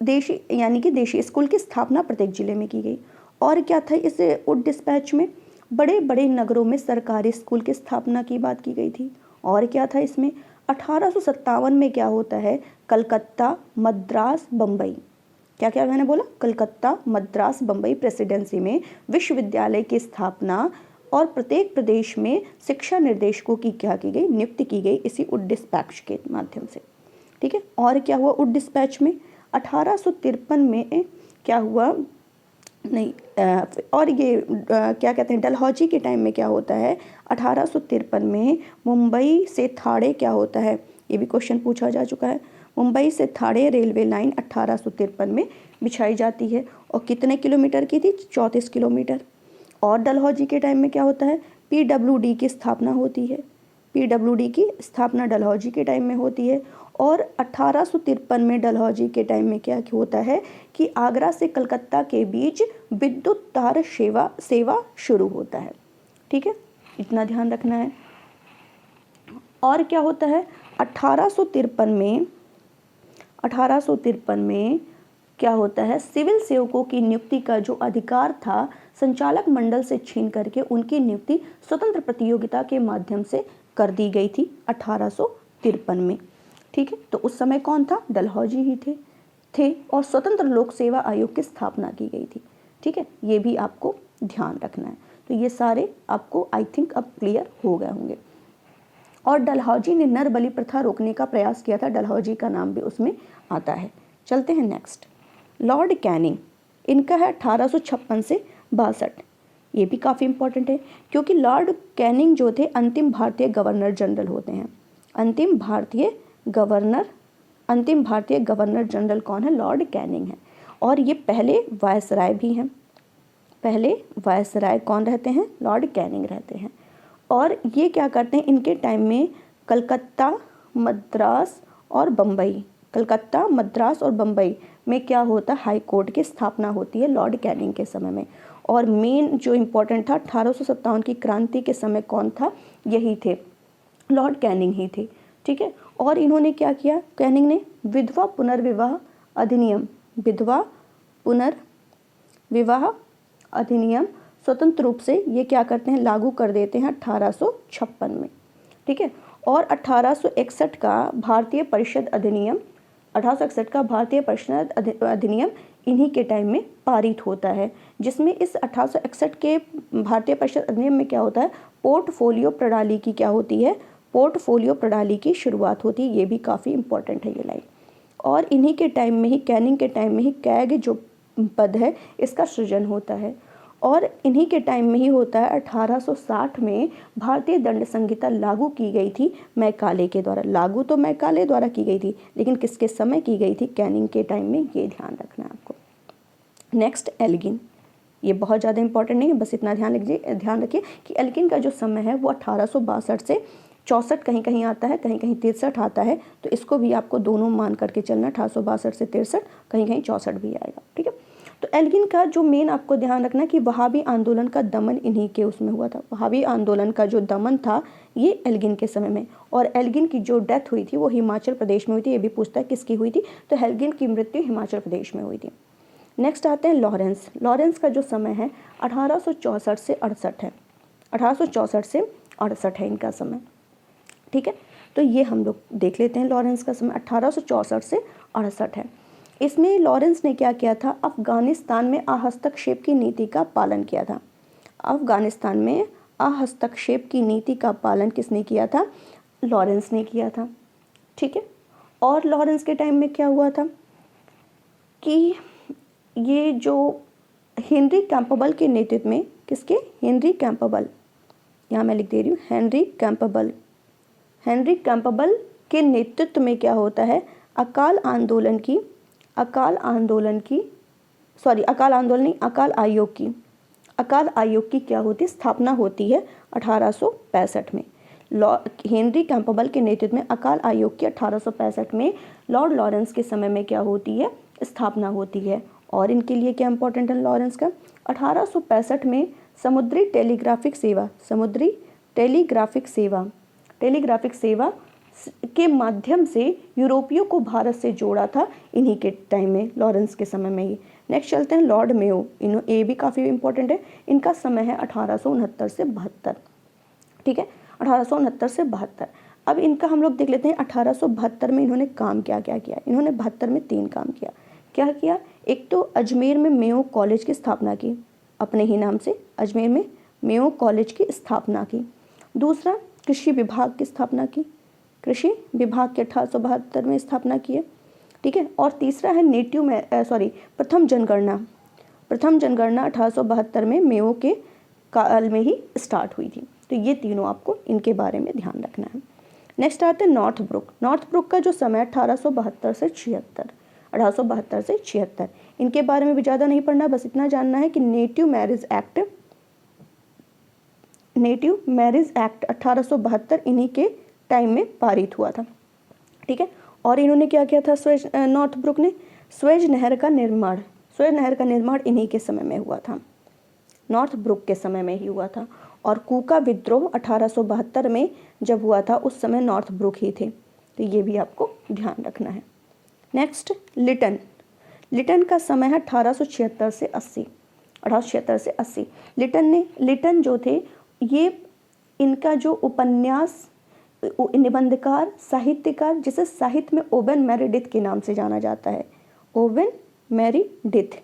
देशी यानी कि देशी स्कूल की स्थापना प्रत्येक जिले में की गई। और क्या था इस उड डिस्पैच में, बड़े बड़े नगरों में सरकारी स्कूल की स्थापना की बात की गई थी। और क्या था इसमें, 1857 में क्या होता है, कलकत्ता, मद्रास, बम्बई, क्या मैंने बोला, कलकत्ता, मद्रास, बम्बई प्रेसिडेंसी में विश्वविद्यालय की स्थापना और प्रत्येक प्रदेश में शिक्षा निर्देशकों की क्या की गई, नियुक्ति की गई इसी उड डिस्पैच के माध्यम से। ठीक है, और क्या हुआ उड डिस्पैच में 1853 में क्या हुआ, और ये क्या कहते हैं, डलहौजी के टाइम में क्या होता है, 1853 में मुंबई से थाड़े क्या होता है, ये भी क्वेश्चन पूछा जा चुका है। मुंबई से थाड़े रेलवे लाइन 1853 में बिछाई जाती है और कितने किलोमीटर की थी, 34 किलोमीटर। और डलहौजी के टाइम में क्या होता है, पीडब्ल्यूडी की स्थापना होती है। पीडब्ल्यूडी की स्थापना डलहौजी के टाइम में होती है। और 1853 में डलहौजी के टाइम में क्या होता है कि आगरा से कलकत्ता के बीच विद्युत तार सेवा शुरू होता है। ठीक है, इतना ध्यान रखना है। और क्या होता है 1853 में क्या होता है, सिविल सेवकों की नियुक्ति का जो अधिकार था संचालक मंडल से छीन करके उनकी नियुक्ति स्वतंत्र प्रतियोगिता के माध्यम से कर दी गई थी 1853 में। ठीक है, तो उस समय कौन था, डलहौजी ही थे और स्वतंत्र लोक सेवा आयोग की स्थापना की गई थी। ठीक है, ये भी आपको ध्यान रखना है। तो ये सारे आपको आई थिंक अब क्लियर हो गए होंगे। और डलहौजी ने नर बलि प्रथा रोकने का प्रयास किया था, डलहौजी का नाम भी उसमें आता है। चलते हैं नेक्स्ट, लॉर्ड कैनिंग, इनका है 1856 से 62। ये भी काफ़ी इंपॉर्टेंट है क्योंकि लॉर्ड कैनिंग जो थे अंतिम भारतीय गवर्नर जनरल होते हैं। अंतिम भारतीय गवर्नर जनरल कौन है, लॉर्ड कैनिंग है। और ये पहले वायसराय भी हैं। पहले वायसराय कौन रहते हैं, लॉर्ड कैनिंग रहते हैं। और ये क्या करते हैं, इनके टाइम में कलकत्ता, मद्रास और बम्बई में क्या होता है, हाई कोर्ट की स्थापना होती है लॉर्ड कैनिंग के समय में। और मेन जो इम्पोर्टेंट था 1857 की क्रांति के समय कौन था, यही थे, लॉर्ड कैनिंग ही थे। ठीक है, और इन्होंने क्या किया, कैनिंग ने विधवा पुनर्विवाह अधिनियम स्वतंत्र रूप से ये क्या करते हैं, लागू कर देते हैं 1856 में। ठीक है, और 1861 का भारतीय परिषद अधिनियम इन्हीं के टाइम में पारित होता है, जिसमें इस 1861 के भारतीय परिषद अधिनियम में क्या होता है, पोर्टफोलियो प्रणाली की क्या होती है, पोर्टफोलियो प्रणाली की शुरुआत होती है। ये भी काफ़ी इंपॉर्टेंट है ये लाइन। और इन्हीं के टाइम में ही, कैनिंग के टाइम में ही कैग जो पद है इसका सृजन होता है। और इन्हीं के टाइम में ही होता है 1860 में भारतीय दंड संहिता लागू की गई थी मैकाले के द्वारा। लागू तो मैकाले द्वारा की गई थी, लेकिन किसके समय की गई थी, कैनिंग के टाइम में, ये ध्यान रखना है आपको। नेक्स्ट एल्गिन, ये बहुत ज़्यादा इंपॉर्टेंट नहीं है, बस इतना ध्यान रखिए कि एल्गिन का जो समय है वो 1862 से 64 कहीं कहीं आता है, कहीं कहीं 63 आता है। तो इसको भी आपको दोनों मान करके चलना, 1862 से 63, कहीं कहीं 64 भी आएगा। ठीक है, तो एल्गिन का जो मेन आपको ध्यान रखना कि वहाबी आंदोलन का दमन इन्हीं के उसमें हुआ था। वहाबी आंदोलन का जो दमन था ये एल्गिन के समय में। और एल्गिन की जो डेथ हुई थी वो हिमाचल प्रदेश में हुई थी। ये भी पूछता है किसकी हुई थी, तो एल्गिन की मृत्यु हिमाचल प्रदेश में हुई थी। नेक्स्ट आते हैं लॉरेंस। लॉरेंस का जो समय है 1864 से 68 है। 1864 से 68 है इनका समय। ठीक है, तो ये हम लोग देख लेते हैं। लॉरेंस का समय 1864 से 68 है। इसमें लॉरेंस ने क्या किया था, अफगानिस्तान में हस्तक्षेप की नीति का पालन किया था। अफगानिस्तान में हस्तक्षेप की नीति का पालन किसने किया था, लॉरेंस ने किया था। ठीक है, और लॉरेंस के टाइम में क्या हुआ था कि ये जो हेनरी कैंपबेल के नेतृत्व में, किसके, हेनरी कैंपबेल, यहाँ मैं लिख दे रही हूँ, हेनरी कैंपबेल के नेतृत्व में क्या होता है, अकाल आयोग की क्या होती है, स्थापना होती है 1865 में। हेनरी कैंपबेल के नेतृत्व में अकाल आयोग की 1865 में लॉर्ड लॉरेंस के समय में क्या होती है, स्थापना होती है। और इनके लिए क्या इंपॉर्टेंट है लॉरेंस का, 1865 में समुद्री टेलीग्राफिक सेवा के माध्यम से यूरोपियों को भारत से जोड़ा था, इन्हीं के टाइम में, लॉरेंस के समय में ही। नेक्स्ट चलते हैं लॉर्ड मेयो। ये भी काफ़ी इंपॉर्टेंट है। इनका समय है 1869 से 72। ठीक है, 1869 से 72। अब इनका हम लोग देख लेते हैं 1872 में इन्होंने काम क्या किया। इन्होंने 72 में 3 काम किया। क्या किया, एक तो अजमेर में मेयो कॉलेज की स्थापना की अपने ही नाम से। अजमेर में मेयो कॉलेज की स्थापना की। दूसरा, कृषि विभाग की स्थापना की, कृषि विभाग की 1872 में स्थापना की है, ठीक है। और तीसरा है प्रथम जनगणना। प्रथम जनगणना 1872 में मेयो के काल में ही स्टार्ट हुई थी। तो ये तीनों आपको इनके बारे में ध्यान रखना है। नेक्स्ट आते हैं नॉर्थ ब्रुक। नॉर्थ ब्रुक का जो समय 1872 से 76, 1872 से 76, इनके बारे में भी ज़्यादा नहीं पढ़ना, बस इतना जानना है कि नेटिव मैरिज एक्ट 1872 इन्हीं के टाइम में पारित हुआ था, ठीक है। और इन्होंने क्या किया था, नॉर्थ ब्रुक ने स्वेज नहर का निर्माण इन्हीं के समय में हुआ था, नॉर्थ ब्रुक के समय में ही हुआ था। और कूका विद्रोह 1872 में जब हुआ था उस समय नॉर्थ ब्रुक ही थे, तो ये भी आपको ध्यान रखना है। नेक्स्ट, लिटन का समय है 1876 से 80, 1876 से 80। लिटन जो थे, ये इनका जो उपन्यास, निबंधकार, साहित्यकार, जिसे साहित्य में ओवेन मेरिडिथ के नाम से जाना जाता है, ओवेन मेरिडिथ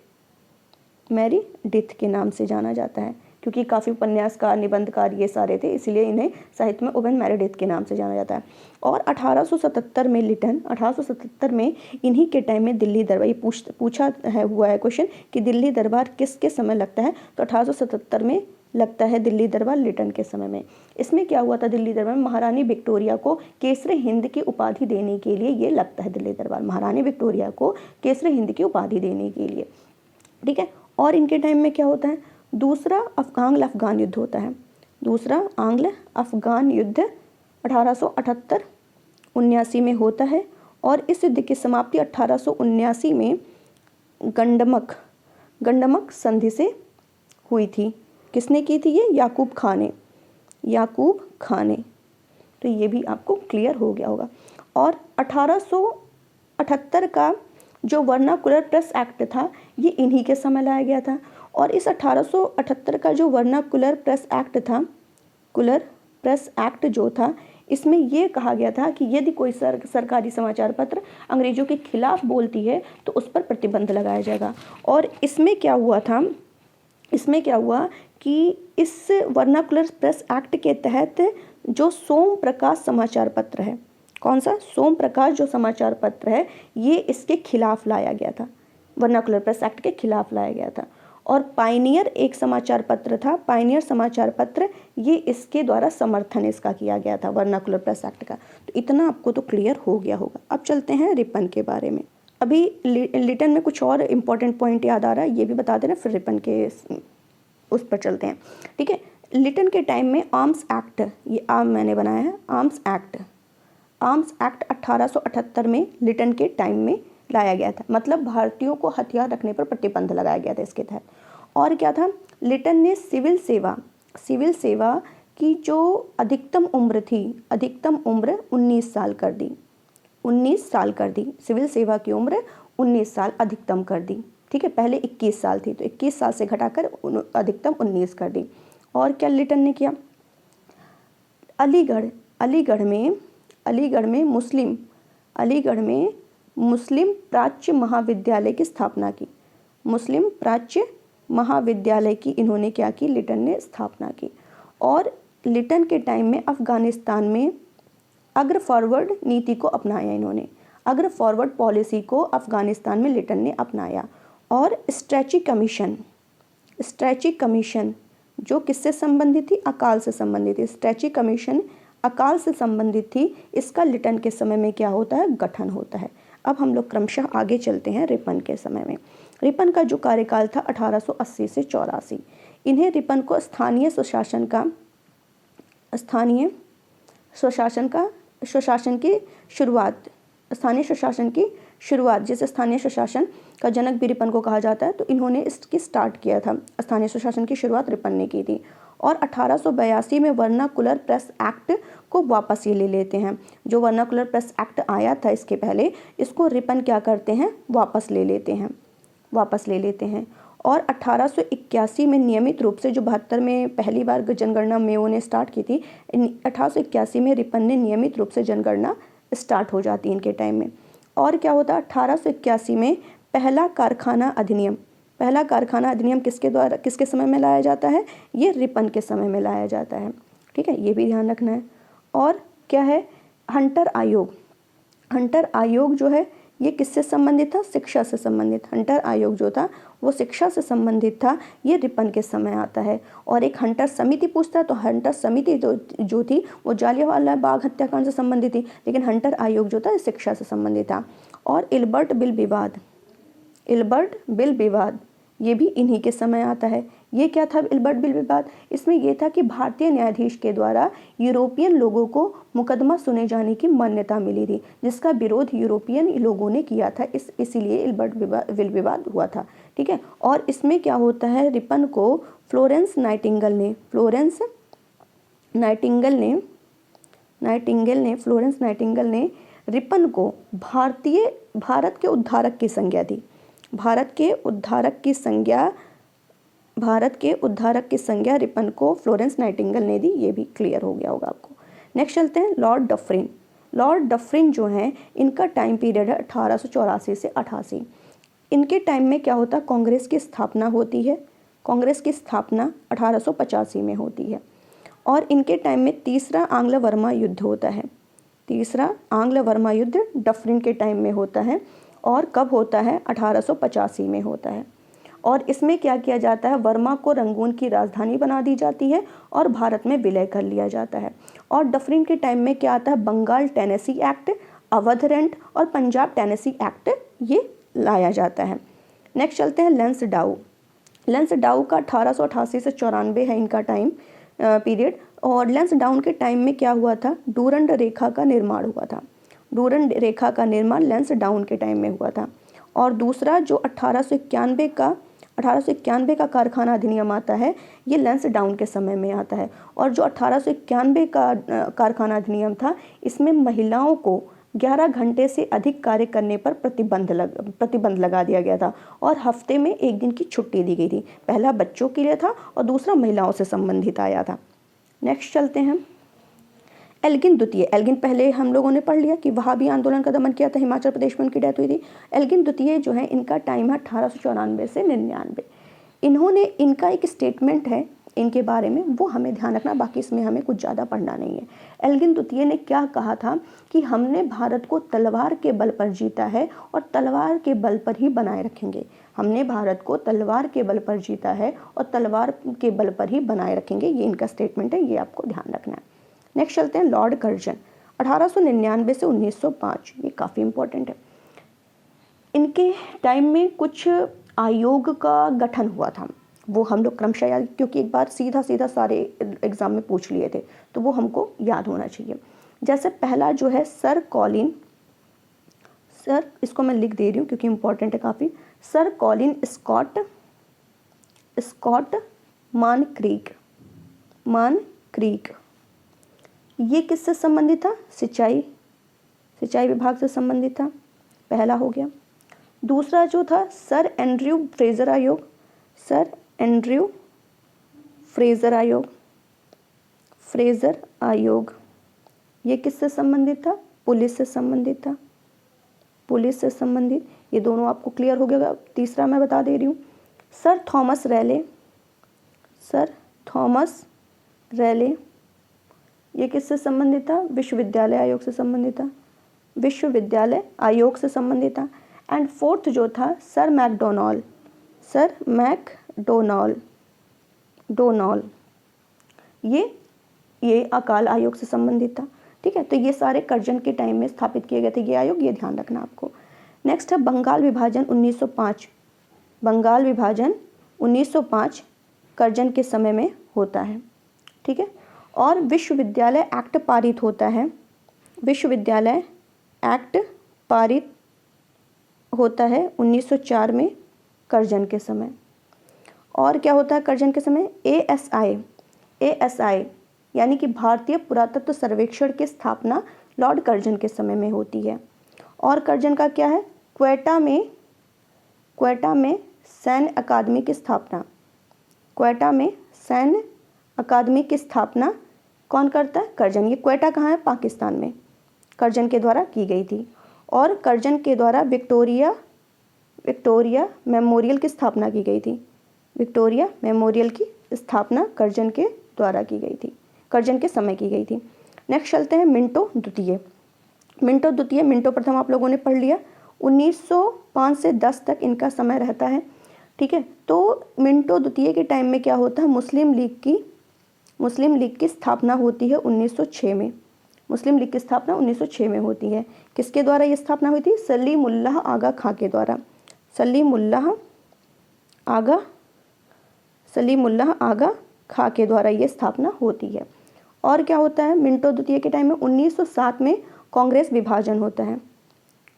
के नाम से जाना जाता है, क्योंकि काफ़ी उपन्यासकार, निबंधकार ये सारे थे, इसलिए इन्हें साहित्य में ओवेन मेरिडिथ के नाम से जाना जाता है। और 1877 में 1877 में इन्हीं के टाइम में दिल्ली दरबार, ये हुआ है क्वेश्चन कि दिल्ली दरबार किसके समय लगता है, तो 1877 में लगता है दिल्ली दरबार लिटन के समय में। इसमें क्या हुआ था, दिल्ली दरबार में महारानी विक्टोरिया को केसरी हिंद की उपाधि देने के लिए ये लगता है दिल्ली दरबार, महारानी विक्टोरिया को केसरी हिंद की उपाधि देने के लिए, ठीक है। और इनके टाइम में क्या होता है, दूसरा आंग्ल अफगान युद्ध होता है, दूसरा आंग्ल अफगान युद्ध 1878-79 में होता है। और इस युद्ध की समाप्ति 1879 में गंडमक संधि से हुई थी। किसने की थी ये, याकूब खां ने। तो ये भी आपको क्लियर हो गया होगा। और 1878 का जो वर्नाकुलर प्रेस एक्ट था, ये इन्हीं के समय लाया गया था। और इस 1878 का जो वर्नाकुलर प्रेस एक्ट जो था, इसमें ये कहा गया था कि यदि कोई सरकारी समाचार पत्र अंग्रेजों के खिलाफ बोलती है तो उस पर प्रतिबंध लगाया जाएगा। और इसमें क्या हुआ कि इस वर्नाकुलर प्रेस एक्ट के तहत जो सोम प्रकाश समाचार पत्र है, कौन सा, सोम प्रकाश जो समाचार पत्र है, ये इसके खिलाफ लाया गया था, वर्नाकुलर प्रेस एक्ट के खिलाफ लाया गया था। और पायनियर एक समाचार पत्र था, पायनियर समाचार पत्र, ये इसके द्वारा समर्थन इसका किया गया था, वर्नाकुलर प्रेस एक्ट का। तो इतना आपको तो क्लियर हो गया होगा। अब चलते हैं रिपन के बारे में। अभी लिटन में कुछ और इम्पोर्टेंट पॉइंट याद आ रहा है, ये भी बता देना, फिर रिपन के उस पर चलते हैं, ठीक है। लिटन के टाइम में आर्म्स एक्ट, ये मैंने बनाया है, आर्म्स एक्ट 1878 में लिटन के टाइम में लाया गया था, मतलब भारतीयों को हथियार रखने पर प्रतिबंध लगाया गया था इसके तहत। और क्या था, लिटन ने सिविल सेवा की जो अधिकतम उम्र थी, अधिकतम उम्र 19 साल कर दी, 19 साल कर दी, सिविल सेवा की उम्र 19 साल अधिकतम कर दी, ठीक है। पहले 21 साल थी, तो 21 साल से घटाकर अधिकतम 19 कर दी। और क्या लिटन ने किया, अलीगढ़ में मुस्लिम प्राच्य महाविद्यालय की स्थापना की, मुस्लिम प्राच्य महाविद्यालय की इन्होंने क्या की, लिटन ने स्थापना की। और लिटन के टाइम में अफगानिस्तान में अग्र फॉरवर्ड नीति को अपनाया, इन्होंने अग्र फॉरवर्ड पॉलिसी को अफगानिस्तान में लिटन ने अपनाया। और स्ट्रैची कमीशन जो किससे संबंधित थी, अकाल से संबंधित थी, स्ट्रैची कमीशन अकाल से संबंधित थी, इसका लिटन के समय में क्या होता है, गठन होता है। अब हम लोग क्रमशः आगे चलते हैं रिपन के समय में। रिपन का जो कार्यकाल था 1880 से 84, इन्हें रिपन को स्थानीय स्वशासन की शुरुआत, जिसे स्थानीय स्वशासन का जनक भी रिपन को कहा जाता है, तो इन्होंने इसकी स्टार्ट किया था, स्थानीय स्वशासन की शुरुआत रिपन ने की थी। और 1882 में वर्नाकुलर प्रेस एक्ट को वापस ये ले लेते हैं, जो वर्नाकुलर प्रेस एक्ट आया था इसके पहले, इसको रिपन क्या करते हैं, वापस ले लेते हैं। और 1881 में नियमित रूप से, जो 72 में पहली बार जनगणना मेयो ने स्टार्ट की थी, 1881 में रिपन ने नियमित रूप से जनगणना स्टार्ट हो जाती है इनके टाइम में। और क्या होता है, 1881 में पहला कारखाना पहला कारखाना अधिनियम किसके समय में लाया जाता है? ये रिपन के समय में लाया जाता है। ठीक है, ये भी ध्यान रखना है। और क्या है? हंटर आयोग। हंटर आयोग जो है ये किससे संबंधित था? शिक्षा से संबंधित। हंटर आयोग जो था वो शिक्षा से संबंधित था, ये रिपन के समय आता है। और एक हंटर समिति पूछता है, तो हंटर समिति जो थी वो जालियांवाला बाग हत्याकांड से संबंधित थी, लेकिन हंटर आयोग जो था शिक्षा से संबंधित था। और इल्बर्ट बिल विवाद, इल्बर्ट बिल विवाद ये भी इन्हीं के समय आता है। ये क्या था इल्बर्ट बिल विवाद? इसमें यह था कि भारतीय न्यायाधीश के द्वारा यूरोपियन लोगों को मुकदमा सुने जाने की मान्यता मिली थी, जिसका विरोध यूरोपियन लोगों ने किया था, इसीलिए इल्बर्ट बिल विवाद हुआ था। ठीक है, और इसमें क्या होता है? रिपन को फ्लोरेंस नाइटिंगेल ने रिपन को भारत के उद्धारक की संज्ञा दी। भारत के उद्धारक की संज्ञा रिपन को फ्लोरेंस नाइटिंगेल ने दी। ये भी क्लियर हो गया होगा आपको। नेक्स्ट चलते हैं लॉर्ड डफरिन। लॉर्ड डफरिन जो हैं इनका टाइम पीरियड है 1884 से 88। इनके टाइम में क्या होता? कांग्रेस की स्थापना होती है। कांग्रेस की स्थापना 1885 में होती है। और इनके टाइम में तीसरा आंग्ल वर्मा युद्ध होता है। तीसरा आंग्ल वर्मा युद्ध डफरिन के टाइम में होता है। और कब होता है? 1885 में होता है। और इसमें क्या किया जाता है? वर्मा को रंगून की राजधानी बना दी जाती है और भारत में विलय कर लिया जाता है। और डफरिन के टाइम में क्या आता है? Bengal tenancy act, Awadh rent और पंजाब टेनेसी एक्ट ये लाया जाता है। नेक्स्ट चलते हैं लेंसडाउ। लेंसडाउ का 1888 से 94 है इनका टाइम पीरियड। और लेंसडाउन के टाइम में क्या हुआ था? डूरंड रेखा का निर्माण हुआ था। डूरंड रेखा का निर्माण लेंसडाउन के टाइम में हुआ था। और दूसरा जो 1891 का कारखाना अधिनियम आता है ये लेंसडाउन के समय में आता है। और जो 1891 का कारखाना अधिनियम था इसमें महिलाओं को 11 घंटे से अधिक कार्य करने पर प्रतिबंध लगा दिया गया था और हफ्ते में एक दिन की छुट्टी दी गई थी। पहला बच्चों के लिए था और दूसरा महिलाओं से संबंधित आया था। नेक्स्ट चलते हैं एल्गिन द्वितीय। एल्गिन पहले हम लोगों ने पढ़ लिया कि वहाबी आंदोलन का दमन किया था, हिमाचल प्रदेश में उनकी डेथ हुई थी। एल्गिन द्वितीय जो है इनका टाइम है 1894 से 99। इनका एक स्टेटमेंट है इनके बारे में, वो हमें ध्यान रखना, बाकी इसमें हमें कुछ ज़्यादा पढ़ना नहीं है। एल्गिन द्वितीय ने क्या कहा था कि हमने भारत को तलवार के बल पर जीता है और तलवार के बल पर ही बनाए रखेंगे। हमने भारत को तलवार के बल पर जीता है और तलवार के बल पर ही बनाए रखेंगे, ये इनका स्टेटमेंट है, ये आपको ध्यान रखना है। नेक्स्ट चलते हैं लॉर्ड कर्जन 1899 से 1905। ये काफ़ी इंपॉर्टेंट है। इनके टाइम में कुछ आयोग का गठन हुआ था, वो हम लोग क्रमशः याद, क्योंकि एक बार सीधा सारे एग्जाम में पूछ लिए थे तो वो हमको याद होना चाहिए। जैसे पहला जो है सर कॉलिन, सर इसको मैं लिख दे रही हूँ क्योंकि इंपॉर्टेंट है काफ़ी। सर कॉलिन स्कॉट मानक्रीक ये किससे संबंधित था? सिंचाई विभाग से संबंधित था, पहला हो गया। दूसरा जो था सर एंड्रयू फ्रेजर आयोग ये किससे संबंधित था? पुलिस से संबंधित। ये दोनों आपको क्लियर हो गया। तीसरा मैं बता दे रही हूँ सर थॉमस रैले ये किससे संबंधित था? विश्वविद्यालय आयोग से संबंधित था। एंड फोर्थ जो था सर मैकडोनाल्ड ये अकाल आयोग से संबंधित था। ठीक है, तो ये सारे कर्जन के टाइम में स्थापित किए गए थे ये आयोग, ये ध्यान रखना आपको। नेक्स्ट है बंगाल विभाजन 1905 कर्जन के समय में होता है। ठीक है, और विश्वविद्यालय एक्ट पारित होता है। विश्वविद्यालय एक्ट पारित होता है 1904 में कर्जन के समय। और क्या होता है कर्जन के समय? ASI यानी कि भारतीय पुरातत्व सर्वेक्षण की स्थापना लॉर्ड कर्जन के समय में होती है। और कर्जन का क्या है? क्वेटा में सैन्य अकादमी की स्थापना कौन करता है? कर्जन। ये क्वेटा कहाँ है? पाकिस्तान में कर्जन के द्वारा की गई थी। और कर्जन के द्वारा विक्टोरिया मेमोरियल की स्थापना की गई थी? विक्टोरिया मेमोरियल की स्थापना कर्जन के द्वारा की गई थी, कर्जन के समय की गई थी। नेक्स्ट चलते हैं मिंटो द्वितीय। मिंटो द्वितीय, मिंटो प्रथम आप लोगों ने पढ़ लिया। 1905 से 10 तक इनका समय रहता है, ठीक है। तो मिंटो द्वितीय के टाइम में क्या होता है, मुस्लिम लीग की स्थापना होती है 1906 में। मुस्लिम लीग की स्थापना 1906 में होती है। किसके द्वारा ये स्थापना हुई थी? सलीमुल्लाह आगा खां के द्वारा। सलीमुल्लाह आगा खां के द्वारा ये स्थापना होती है। और क्या होता है मिंटो द्वितीय के टाइम में? 1907 में कांग्रेस विभाजन होता है,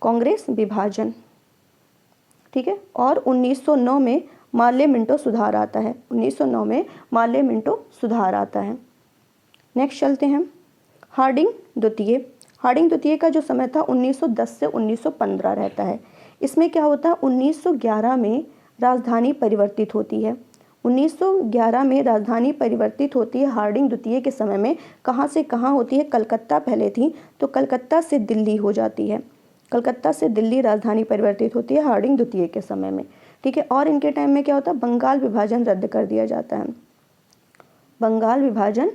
कांग्रेस विभाजन, ठीक है। और 1909 में मार्ले मिंटो सुधार आता है, 1909 में मार्ले मिंटो सुधार आता है। नेक्स्ट चलते हैं हार्डिंग द्वितीय। हार्डिंग द्वितीय का जो समय था 1910 से 1915 रहता है। इसमें क्या होता है, 1911 में राजधानी परिवर्तित होती है। 1911 में राजधानी परिवर्तित होती है हार्डिंग द्वितीय के समय में। कहाँ से कहाँ होती है? कलकत्ता पहले थी, तो कलकत्ता से दिल्ली हो जाती है। कलकत्ता से दिल्ली राजधानी परिवर्तित होती है हार्डिंग द्वितीय के समय में, ठीक है। और इनके टाइम में क्या होता है? बंगाल विभाजन रद्द कर दिया जाता है, बंगाल विभाजन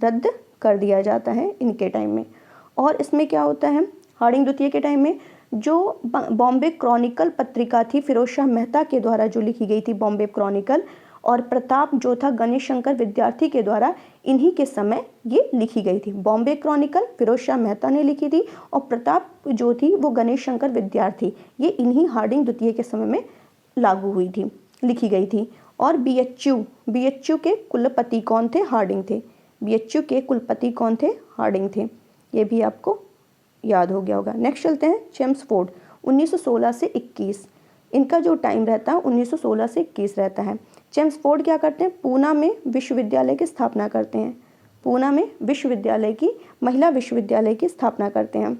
रद्द कर दिया जाता है इनके टाइम में। और इसमें क्या होता है, हार्डिंग द्वितीय के टाइम में जो बॉम्बे क्रॉनिकल पत्रिका थी फिरोज शाह मेहता के द्वारा जो लिखी गई थी, बॉम्बे क्रॉनिकल, और प्रताप जो था गणेश शंकर विद्यार्थी के द्वारा इन्हीं के समय ये लिखी गई थी। बॉम्बे क्रॉनिकल फिरोज शाह मेहता ने लिखी थी और प्रताप जो थी वो गणेश शंकर विद्यार्थी, ये इन्हीं हार्डिंग द्वितीय के समय में लागू हुई थी, लिखी गई थी। और बीएचयू के कुलपति कौन थे? हार्डिंग थे। बीएचयू के कुलपति कौन थे? हार्डिंग थे। ये भी आपको याद हो गया होगा। नेक्स्ट चलते हैं चेम्सफोर्ड, 1916 से 21। इनका जो टाइम रहता है 1916 से 21 रहता है। चेम्सफोर्ड क्या करते हैं? पूना में विश्वविद्यालय की स्थापना करते हैं। पूना में विश्वविद्यालय की, महिला विश्वविद्यालय की स्थापना करते हैं।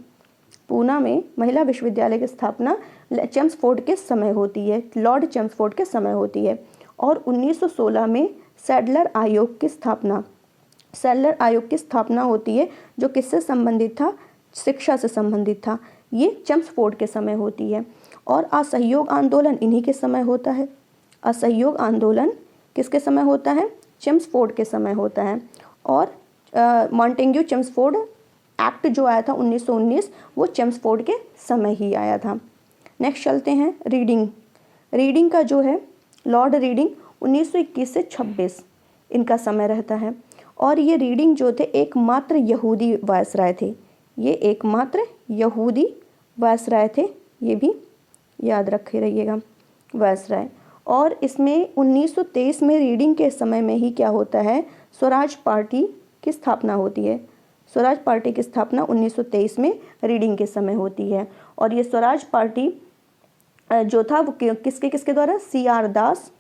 पूना में महिला विश्वविद्यालय की स्थापना चेम्सफोर्ड के समय होती है, लॉर्ड चेम्सफोर्ड के समय होती है। और 1916 में सैडलर आयोग की स्थापना, सैडलर आयोग की स्थापना होती है, जो किससे संबंधित था? शिक्षा से संबंधित था। ये चेम्सफोर्ड के समय होती है। और असहयोग आंदोलन इन्हीं के समय होता है। असहयोग आंदोलन किसके समय होता है? चेम्सफोर्ड के समय होता है। और मॉन्टेग्यू चेम्सफोर्ड एक्ट जो आया था 1919, वो चेम्सफोर्ड के समय ही आया था। नेक्स्ट चलते हैं रीडिंग का जो है लॉर्ड रीडिंग 1921 से 26 इनका समय रहता है। और ये रीडिंग जो थे एकमात्र यहूदी वायसराय थे, ये एकमात्र यहूदी वायसराय थे, ये भी याद रखे रहिएगा, वायसराय। और इसमें 1923 में रीडिंग के समय में ही क्या होता है? स्वराज पार्टी की स्थापना होती है। स्वराज पार्टी की स्थापना 1923 में रीडिंग के समय होती है। और ये स्वराज पार्टी जो था वो किसके द्वारा? सी आर दास,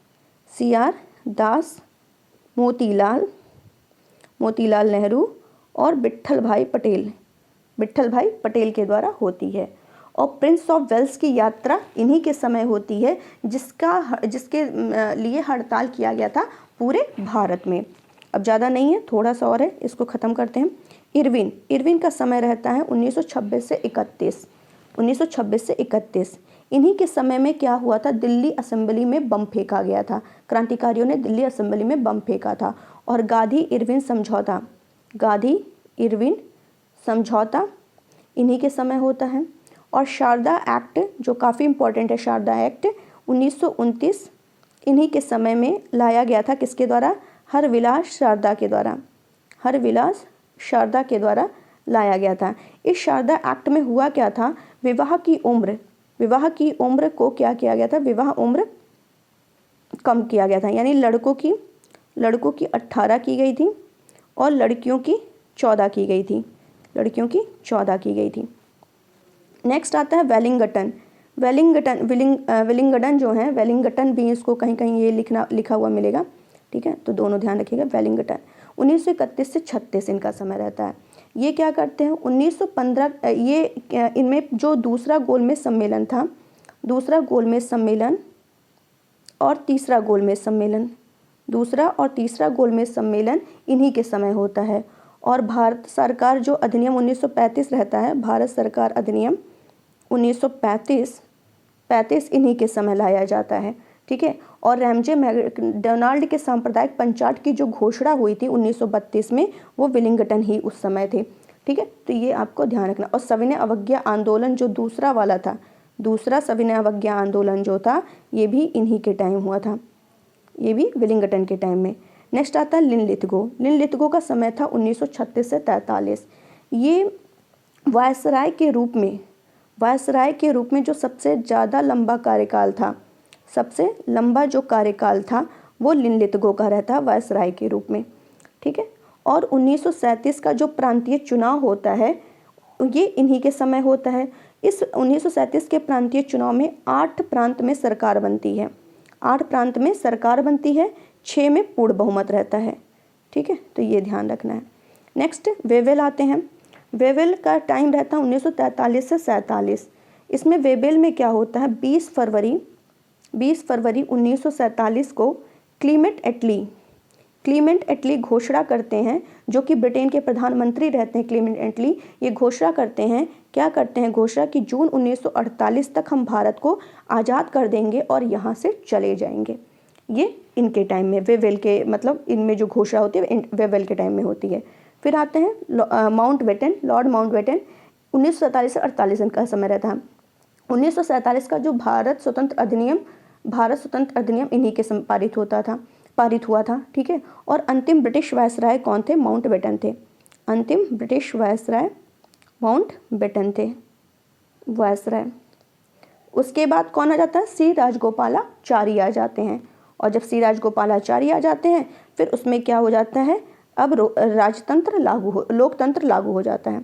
मोतीलाल नेहरू और विट्ठल भाई पटेल के द्वारा होती है। और प्रिंस ऑफ वेल्स की यात्रा इन्हीं के समय होती है, जिसके लिए हड़ताल किया गया था पूरे भारत में। अब ज़्यादा नहीं है, थोड़ा सा और है, इसको ख़त्म करते हैं। इरविन का समय रहता है 1926 से 31। 1926 से 31 इन्हीं के समय में क्या हुआ था? दिल्ली असेंबली में बम फेंका गया था, क्रांतिकारियों ने दिल्ली असेंबली में बम फेंका था। और गांधी इरविन समझौता इन्हीं के समय होता है। और शारदा एक्ट जो काफ़ी इम्पोर्टेंट है, शारदा एक्ट 1929 इन्हीं के समय में लाया गया था। किसके द्वारा? हरविलास शारदा के द्वारा लाया गया था। इस शारदा एक्ट में हुआ क्या था? विवाह की उम्र को क्या किया गया था? विवाह उम्र कम किया गया था, यानी लड़कों की 18 की गई थी और लड़कियों की 14 की गई थी, नेक्स्ट आता है वेलिंगटन जो है, वेलिंगटन भी इसको कहीं कहीं ये लिखा हुआ मिलेगा, ठीक है, तो दोनों ध्यान रखिएगा। वेलिंगटन 1931 से 36 इनका समय रहता है। ये क्या करते हैं? 1915 ये इनमें जो दूसरा गोलमेज सम्मेलन और तीसरा गोलमेज सम्मेलन इन्हीं के समय होता है। और भारत सरकार जो अधिनियम 1935 रहता है, भारत सरकार अधिनियम 1935 1935 इन्हीं के समय लाया जाता है, ठीक है। और रैमजे मैकडोनाल्ड के सांप्रदायिक पंचाट की जो घोषणा हुई थी 1932 में, वो विलिंगटन ही उस समय थे, ठीक है। तो ये आपको ध्यान रखना। और सविनय अवज्ञा आंदोलन जो दूसरा वाला था, दूसरा सविनय अवज्ञा आंदोलन जो था, ये भी इन्हीं के टाइम हुआ था, ये भी विलिंगटन के टाइम में। नेक्स्ट आता है लिनलिथगो। लिनलिथगो का समय था 1936 से 43। ये वायसराय के रूप में जो सबसे ज़्यादा लंबा कार्यकाल था, सबसे लंबा जो कार्यकाल था वो लिनलिथगो का रहता वायसराय के रूप में, ठीक है। और 1937 का जो प्रांतीय चुनाव होता है ये इन्हीं के समय होता है। इस 1937 के प्रांतीय चुनाव में 8 प्रांत में सरकार बनती है, 8 प्रांत में सरकार बनती है, 6 में पूर्ण बहुमत रहता है, ठीक है। तो ये ध्यान रखना है। नेक्स्ट वेवेल आते हैं। वेवेल का टाइम रहता है 1943 से 47। इसमें वेवेल में क्या होता है, 20 फरवरी 1947 को क्लीमेंट एटली घोषणा करते हैं, जो कि ब्रिटेन के प्रधानमंत्री रहते हैं। क्लीमेंट एटली ये घोषणा करते हैं, क्या करते हैं घोषणा कि जून 1948 तक हम भारत को आज़ाद कर देंगे और यहाँ से चले जाएंगे। ये इनके टाइम में वेवेल के, मतलब इनमें जो घोषणा होती है वेवेल के टाइम में होती है। फिर आते हैं लॉर्ड माउंटबेटन। 1947 से 48 इनका समय रहता है। 1947 का जो भारत स्वतंत्र अधिनियम इन्हीं के पारित हुआ था, ठीक है। और अंतिम ब्रिटिश वायसराय कौन थे, माउंटबेटन थे। अंतिम ब्रिटिश वायसराय माउंटबेटन थे वायसराय। उसके बाद कौन आ जाता है, सी राजगोपालाचारी आ जाते हैं। और जब सी राजगोपालाचारी आ जाते हैं फिर उसमें क्या हो जाता है, अब लोकतंत्र लागू हो जाता है।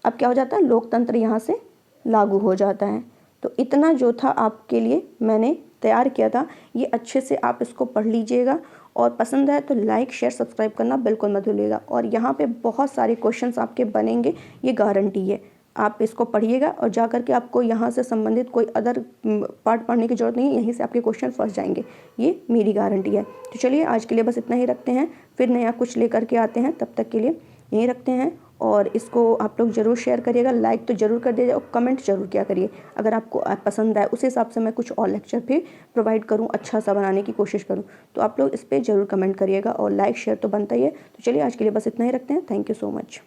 अब क्या हो जाता है, लोकतंत्र यहाँ से लागू हो जाता है। तो इतना जो था आपके लिए मैंने तैयार किया था, ये अच्छे से आप इसको पढ़ लीजिएगा। और पसंद है तो लाइक शेयर सब्सक्राइब करना बिल्कुल मत भूलिएगा। और यहाँ पे बहुत सारे क्वेश्चंस आपके बनेंगे, ये गारंटी है। आप इसको पढ़िएगा और जा कर के आपको यहाँ से संबंधित कोई अदर पार्ट पढ़ने की ज़रूरत नहीं है, यहीं से आपके क्वेश्चन फंस जाएंगे, ये मेरी गारंटी है। तो चलिए आज के लिए बस इतना ही रखते हैं, फिर नया कुछ लेकर के आते हैं, तब तक के लिए यहीं रखते हैं। और इसको आप लोग ज़रूर शेयर करिएगा, लाइक तो ज़रूर कर दीजिए और कमेंट ज़रूर किया करिए। अगर आपको पसंद आए उस हिसाब से मैं कुछ और लेक्चर भी प्रोवाइड करूँ, अच्छा सा बनाने की कोशिश करूँ। तो आप लोग इस पर ज़रूर कमेंट करिएगा और लाइक शेयर तो बनता ही है। तो चलिए आज के लिए बस इतना ही रखते हैं। Thank you so much.